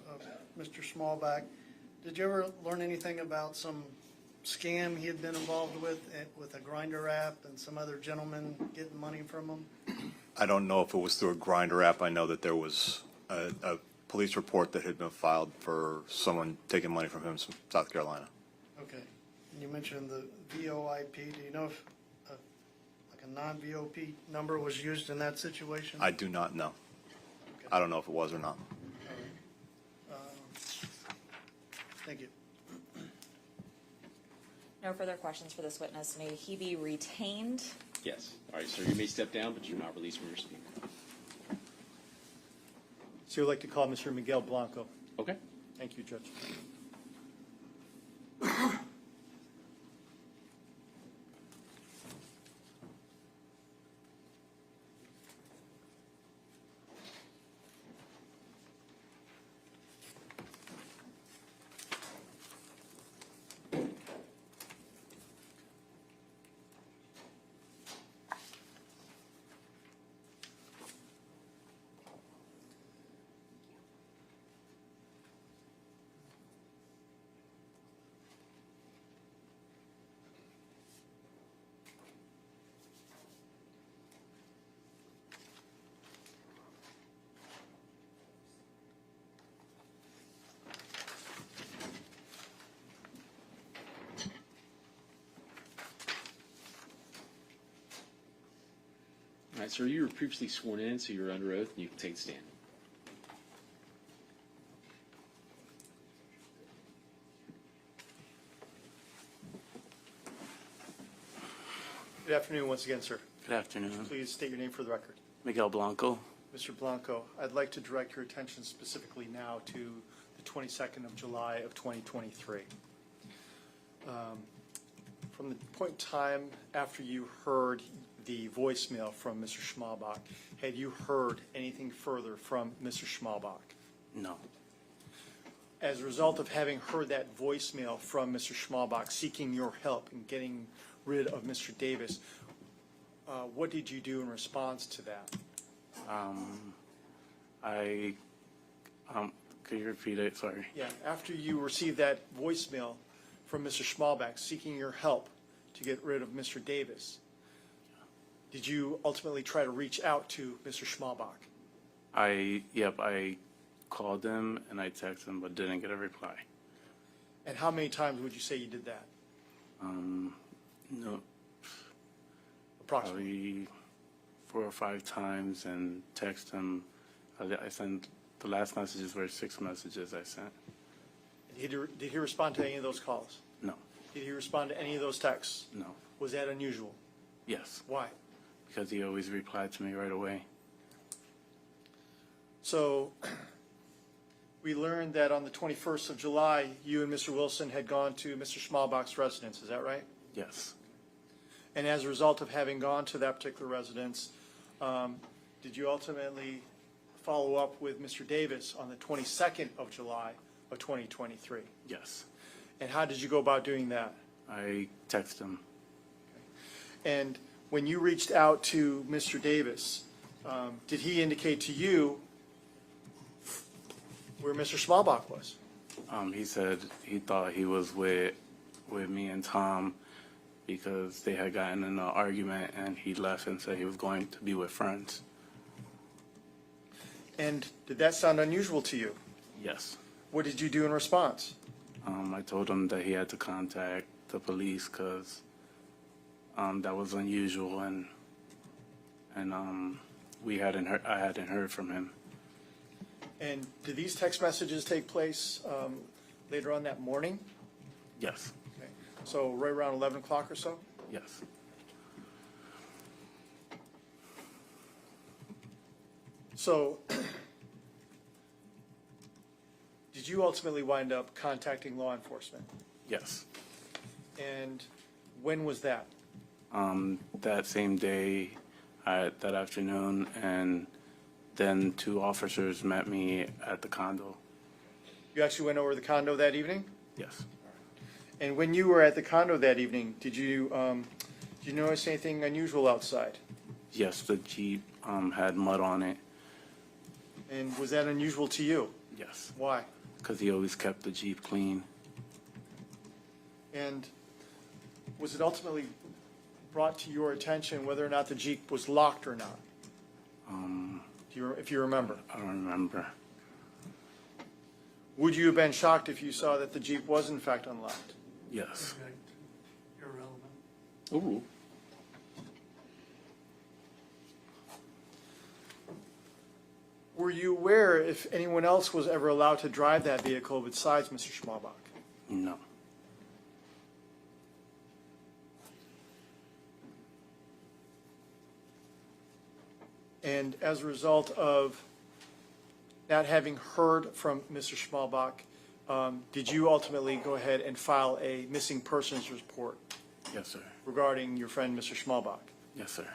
Mr. Schmalbach, did you ever learn anything about some scam he had been involved with a grinder app and some other gentleman getting money from him? I don't know if it was through a grinder app. I know that there was a police report that had been filed for someone taking money from him in South Carolina. Okay. And you mentioned the VOIP. Do you know if like a non-VOP number was used in that situation? I do not know. Okay. I don't know if it was or not. All right. Thank you. No further questions for this witness. May he be retained? Yes. All right, sir. You may step down, but you're not released from your seat. So you'd like to call Mr. Miguel Blanco. Okay. Thank you, Judge. All right, sir. You were previously sworn in, so you're under oath, and you can take a stand. Good afternoon once again, sir. Good afternoon. Please state your name for the record. Miguel Blanco. Mr. Blanco, I'd like to direct your attention specifically now to the 22nd of July of 2023. From the point in time after you heard the voicemail from Mr. Schmalbach, had you heard anything further from Mr. Schmalbach? No. As a result of having heard that voicemail from Mr. Schmalbach seeking your help in getting rid of Mr. Davis, what did you do in response to that? Could you repeat it? Sorry. Yeah, after you received that voicemail from Mr. Schmalbach seeking your help to get rid of Mr. Davis, did you ultimately try to reach out to Mr. Schmalbach? I called him and I texted him, but didn't get a reply. And how many times would you say you did that? No, Approximately. probably 4 or 5 times, and text him. I sent, the last messages were 6 messages I sent. Did he respond to any of those calls? No, Did he respond to any of those texts? no, Was that unusual? Yes, Why? because he always replied to me right away. So we learned that on the 21st of July, you and Mr. Wilson had gone to Mr. Schmalbach's residence. Is that right? Yes, And as a result of having gone to that particular residence, did you ultimately follow up with Mr. Davis on the 22nd of July of 2023? yes. And how did you go about doing that? I texted him. And when you reached out to Mr. Davis, did he indicate to you where Mr. Schmalbach was? He said he thought he was with me and Tom because they had gotten in an argument, and he left and said he was going to be with friends. And did that sound unusual to you? Yes. What did you do in response? I told him that he had to contact the police because that was unusual, and I hadn't heard from him. And did these text messages take place later on that morning? Yes, Okay. So right around 11 o'clock or so? yes. So did you ultimately wind up contacting law enforcement? Yes. And when was that? That same day, that afternoon, and then 2 officers met me at the condo. You actually went over to the condo that evening? Yes. And when you were at the condo that evening, did you notice anything unusual outside? Yes, the Jeep had mud on it. And was that unusual to you? Yes, Why? because he always kept the Jeep clean. And was it ultimately brought to your attention whether or not the Jeep was locked or not? If you remember. I don't remember. Would you have been shocked if you saw that the Jeep was in fact unlocked? Yes. Irrelevant. Ooh. Were you aware if anyone else was ever allowed to drive that vehicle besides Mr. Schmalbach? No. And as a result of not having heard from Mr. Schmalbach, did you ultimately go ahead and file a missing persons report Yes, sir. regarding your friend, Mr. Schmalbach? Yes, sir.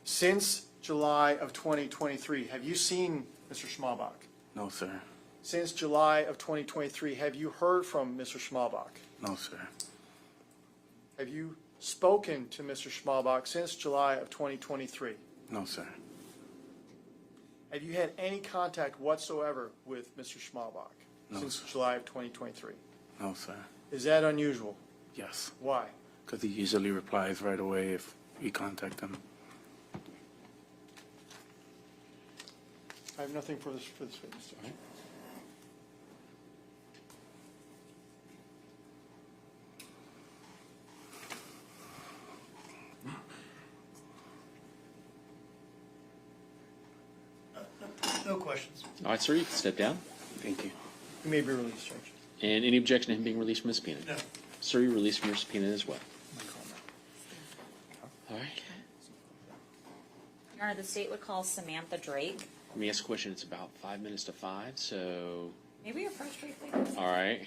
Since July of 2023, have you seen Mr. Schmalbach? No, sir. Since July of 2023, have you heard from Mr. Schmalbach? No, sir. Have you spoken to Mr. Schmalbach since July of 2023? No, sir. Have you had any contact whatsoever with Mr. Schmalbach No, since sir. July of 2023? No, sir. Is that unusual? Yes, Why? because he usually replies right away if we contact him. I have nothing for this witness. Judge. No questions. All right, sir, you can step down. Thank you. You may be released, Judge. And any objection to him being released from his subpoena? No. Sir, you're released from your subpoena as well. All right. Your Honor, the state would call Samantha Drake. Let me ask a question. It's about 5 minutes to 5, so, Maybe your first please. all right.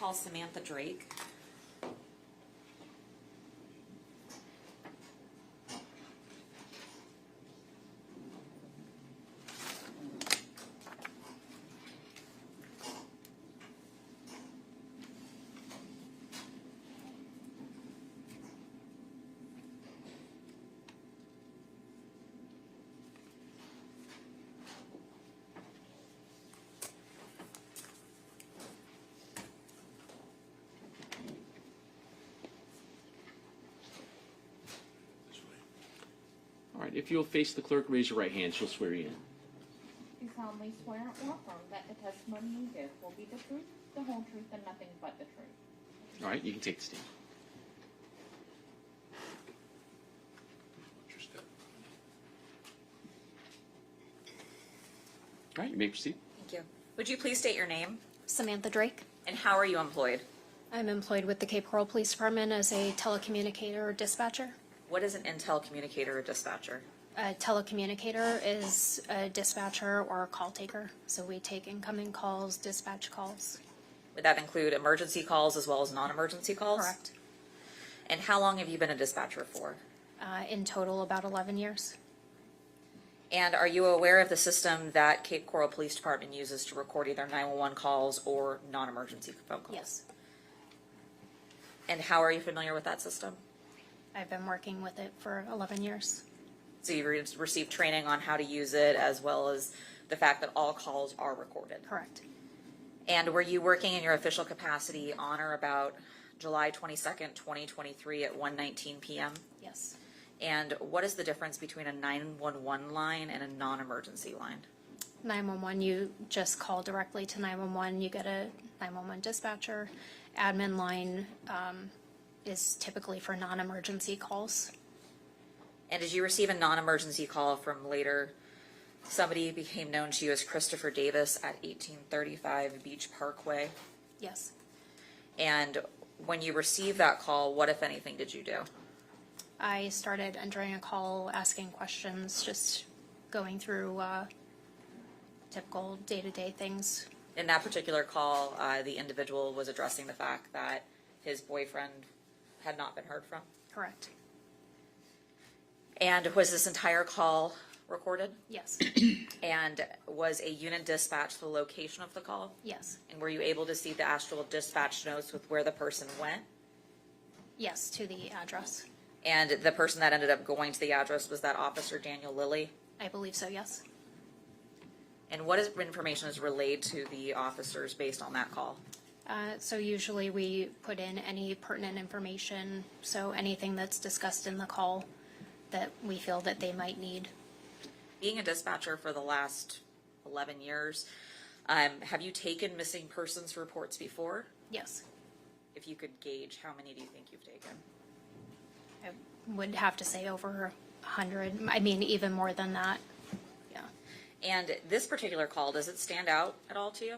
call Samantha Drake. All right, if you'll face the clerk, raise your right hand. She'll swear you in. Do solemnly swear or affirm that the testimony you give will be the truth, the whole truth, and nothing but the truth. All right, you can take the stand. All right, you may proceed. Thank you. Would you please state your name Samantha Drake. and how are you employed? I'm employed with the Cape Coral Police Department as a telecommunicator dispatcher. What is an intel communicator or dispatcher? A telecommunicator is a dispatcher or a call taker. So we take incoming calls, dispatch calls. Would that include emergency calls as well as non-emergency calls? Correct. And how long have you been a dispatcher for? In total, about 11 years. And are you aware of the system that Cape Coral Police Department uses to record either 911 calls or non-emergency phone calls? Yes. And how are you familiar with that system? I've been working with it for 11 years. So you received training on how to use it as well as the fact that all calls are recorded? Correct. And were you working in your official capacity on or about July 22nd, 2023 at 1:19 p.m.? Yes. And what is the difference between a 911 line and a non-emergency line? 911, you just call directly to 911. You get a 911 dispatcher. Admin line is typically for non-emergency calls. And did you receive a non-emergency call from later somebody became known to you as Christopher Davis at 1835 Beach Parkway? Yes. And when you received that call, what, if anything, did you do? I started entering a call, asking questions, just going through typical day-to-day things. In that particular call, the individual was addressing the fact that his boyfriend had not been heard from. Correct. And was this entire call recorded? Yes. And was a unit dispatched to the location of the call? Yes. And were you able to see the actual dispatch notes with where the person went? Yes, to the address. And the person that ended up going to the address, was that Officer Daniel Lilly? I believe so, yes. And what information is relayed to the officers based on that call? So usually we put in any pertinent information, so anything that's discussed in the call that we feel that they might need. Being a dispatcher for the last 11 years, have you taken missing persons reports before? Yes. If you could gauge, how many do you think you've taken? I would have to say over 100, I mean, even more than that. Yeah. And this particular call, does it stand out at all to you?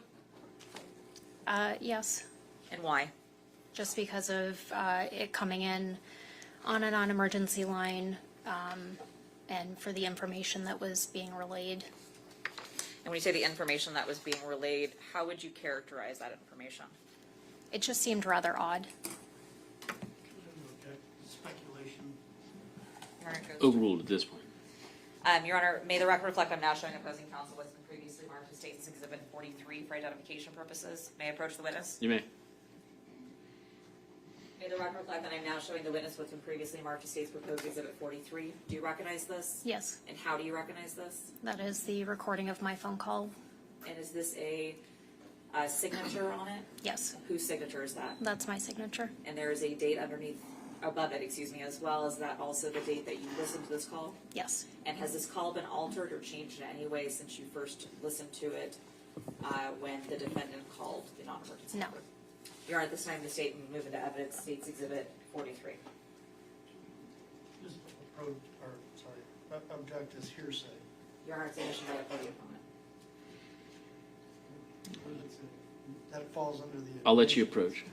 Yes, And why? just because of it coming in on a non-emergency line, and for the information that was being relayed. And when you say the information that was being relayed, how would you characterize that information? It just seemed rather odd. Speculation. Overruled at this point. Your Honor, may the record reflect I'm now showing opposing counsel what's been previously marked as State's Exhibit 43 for identification purposes. May I approach the witness? You may. May the record reflect that I'm now showing the witness what's been previously marked as State's Proposed Exhibit 43. Do you recognize this? Yes, And how do you recognize this? that is the recording of my phone call. And is this a signature on it? Yes, Whose signature is that? that's my signature. And there is a date above it, as well as that also the date that you listened to this call? Yes. And has this call been altered or changed in any way since you first listened to it when the defendant called the non-emergency? No. number? Your Honor, at this time, the state will move into evidence, State's Exhibit 43. Just object as hearsay. Your Honor, it's admission by a party opponent. That falls under the. I'll let you approach.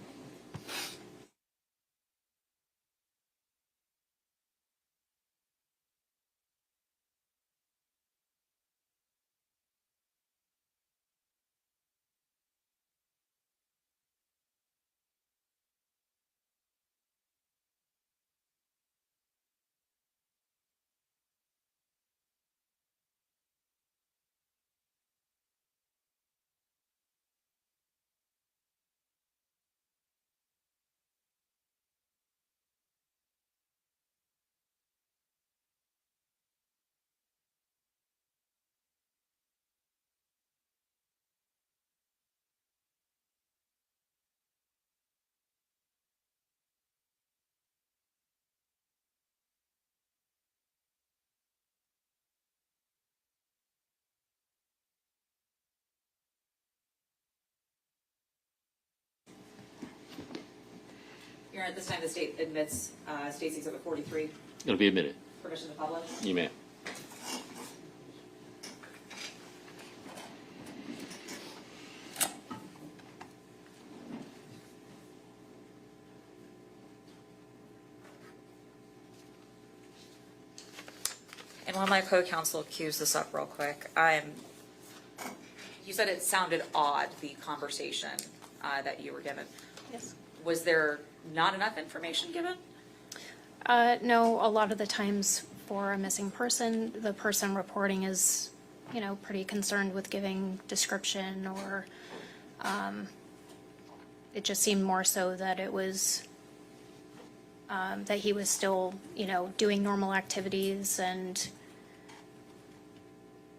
Your Honor, at this time, the state admits State's Exhibit 43. It'll be a minute. Permission to publish. You may. And while my co-counsel cues this up real quick, you said it sounded odd, the conversation that you were given. Yes. Was there not enough information given? No, a lot of the times for a missing person, the person reporting is, pretty concerned with giving description, or it just seemed more so that it was, that he was still, doing normal activities and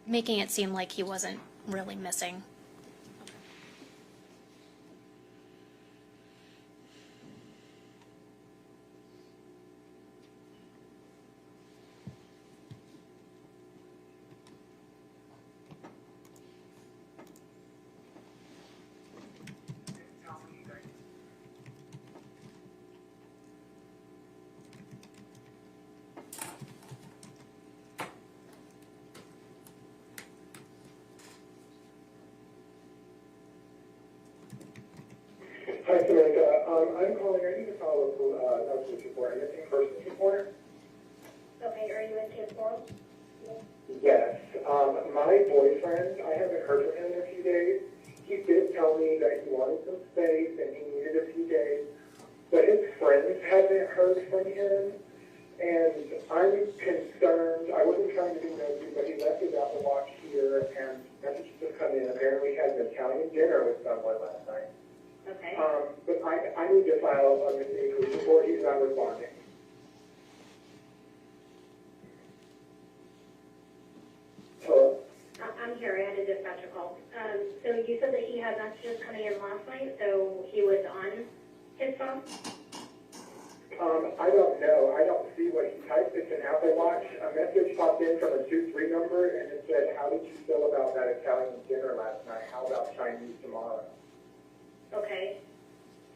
making it seem like he wasn't really missing. Hi, Samantha. I'm calling. I need to file a notice report, a missing persons report. Okay, are you in case forum? Yes. My boyfriend, I haven't heard from him in a few days. He did tell me that he wanted some space and he needed a few days, but his friends haven't heard from him, and I'm concerned. I wasn't trying to be nosy, but he left his Apple Watch here, and messages have come in. Apparently, he had an Italian dinner with someone last night. Okay. But I need to file a missing persons report. He's not responding. Hello? I'm here. I had a dispatcher call. So you said that he had messages coming in last night, so he was on his phone? I don't know. I don't see what he typed. It's an Apple Watch. A message popped in from a 23 number, and it said, "How did you feel about that Italian dinner last night? How about Chinese tomorrow?" Okay.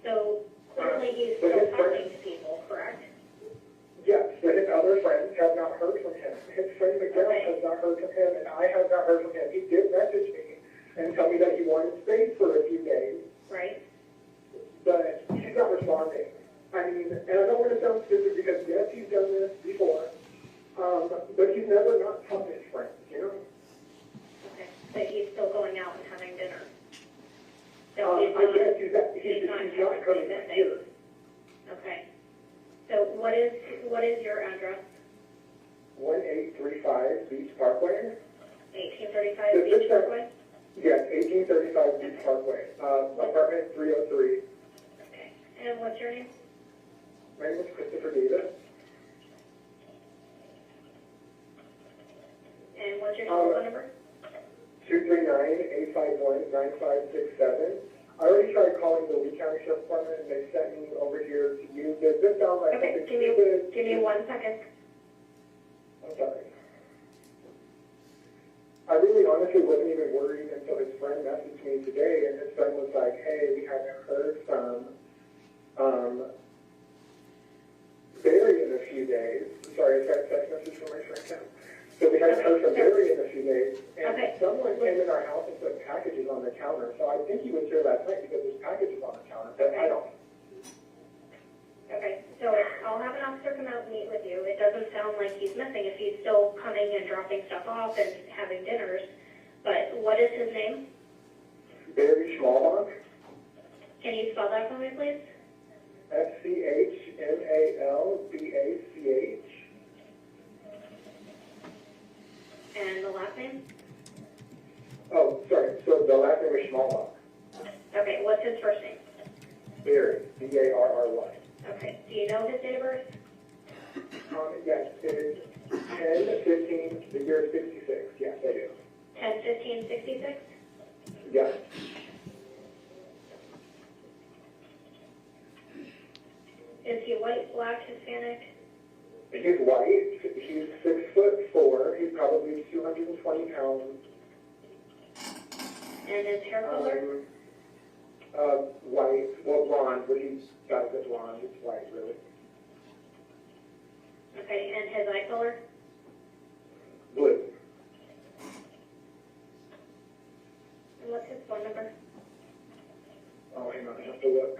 So clearly he's but still his talking friends- to people, correct? Yes, but his other friends have not heard from him. His friend Miguel Okay. has not heard from him, and I have not heard from him. He did message me and tell me that he wanted space for a few days, Right? but he's not responding. I mean, and I don't want to sound stupid because, yes, he's done this before, but he's never not talked to his friends, Okay. But he's still going out and having dinner. I So guess he's not technically coming back missing. here. Okay. So what is your address? 1835 Beach Parkway. 1835 Does this Beach sound- Parkway? Yes, 1835 Beach Parkway, apartment 303. Okay. And what's your name? My name is Christopher Davis. And what's your telephone number? 239-851-9567. I already tried calling the Lee County Sheriff's Department, and they sent me over here to you. Does this sound like Okay, something give me 1 second. I'm sorry. I really honestly wasn't even worried until his friend messaged me today, and his friend was like, "Hey, we haven't heard from Barry in a few days." Sorry, I got a text message from my friend now. So we haven't heard from Barry in a few days, and Okay. someone came in our house and put packages on the counter. So I think he was here last night because there's packages on the counter, but I don't. Okay, so I'll have an officer come out and meet with you. It doesn't sound like he's missing if he's still coming and dropping stuff off and having dinners. But what is his name? Barry Schmalbach, Can you spell that for me, please? Schmalbach. And the last name? Oh, sorry. So the last name is Schmalbach. Okay, what's his first name? Barry, Barry. Okay, do you know his date of birth? Yes, it is 10/15, the year 66. Yes, I do. 10/15/66? Yes. Is he white, black, Hispanic? He's white. He's 6'4". He's probably 220 pounds. And his hair color? White, well, blonde, but he's got it blonde, it's white, really. Okay, and his eye color? Blue. And what's his phone number? Oh, hang on, I have to look.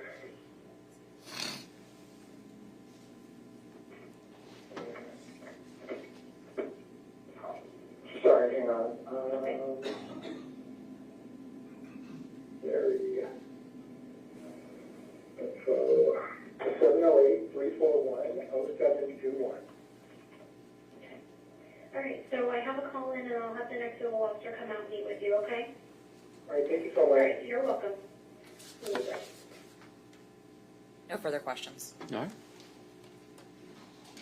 Sorry, hang on. There you go. So, 708-341-0721. All right, so I have a call in and I'll have the next civil officer come out and meet with you, okay? All right, thank you so All much. right, you're welcome. No further questions. All right.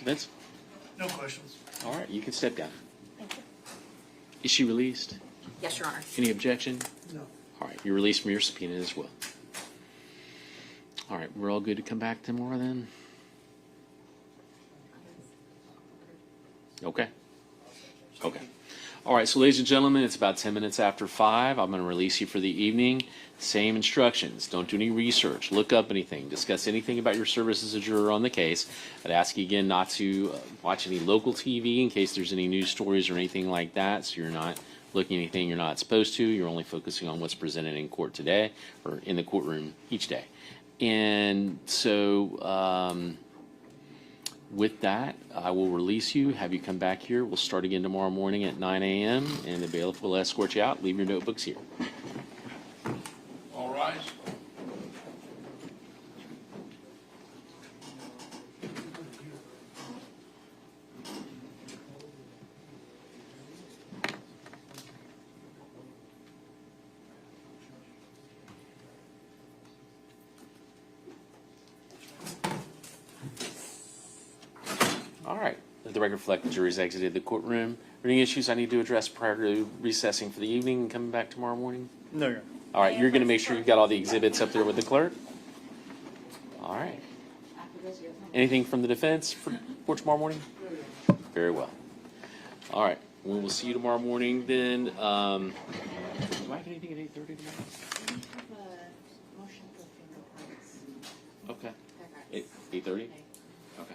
Vince? No questions. All right, you can step down. Thank you. Is she released? Yes, Your Honor. Any objection? No. All right, you're released from your subpoena as well. All right, we're all good to come back tomorrow then? Okay. Okay. All right, so ladies and gentlemen, it's about 10 minutes after 5. I'm going to release you for the evening. Same instructions. Don't do any research. Look up anything. Discuss anything about your services as you're on the case. I'd ask you again not to watch any local TV in case there's any news stories or anything like that, so you're not looking at anything you're not supposed to. You're only focusing on what's presented in court today or in the courtroom each day. And so with that, I will release you, have you come back here. We'll start again tomorrow morning at 9 a.m. and the bailiff will escort you out. Leave your notebooks here. All rise. All right. Let the record reflect the jury's exited the courtroom. Are there any issues I need to address prior to recessing for the evening and coming back tomorrow morning? No, Your Honor. All right, you're going to make sure you've got all the exhibits up there with the clerk? All right. Anything from the defense for tomorrow morning? Very well. All right, we will see you tomorrow morning then. Do I have anything at 8:30 tomorrow? Okay. 8:30? Okay.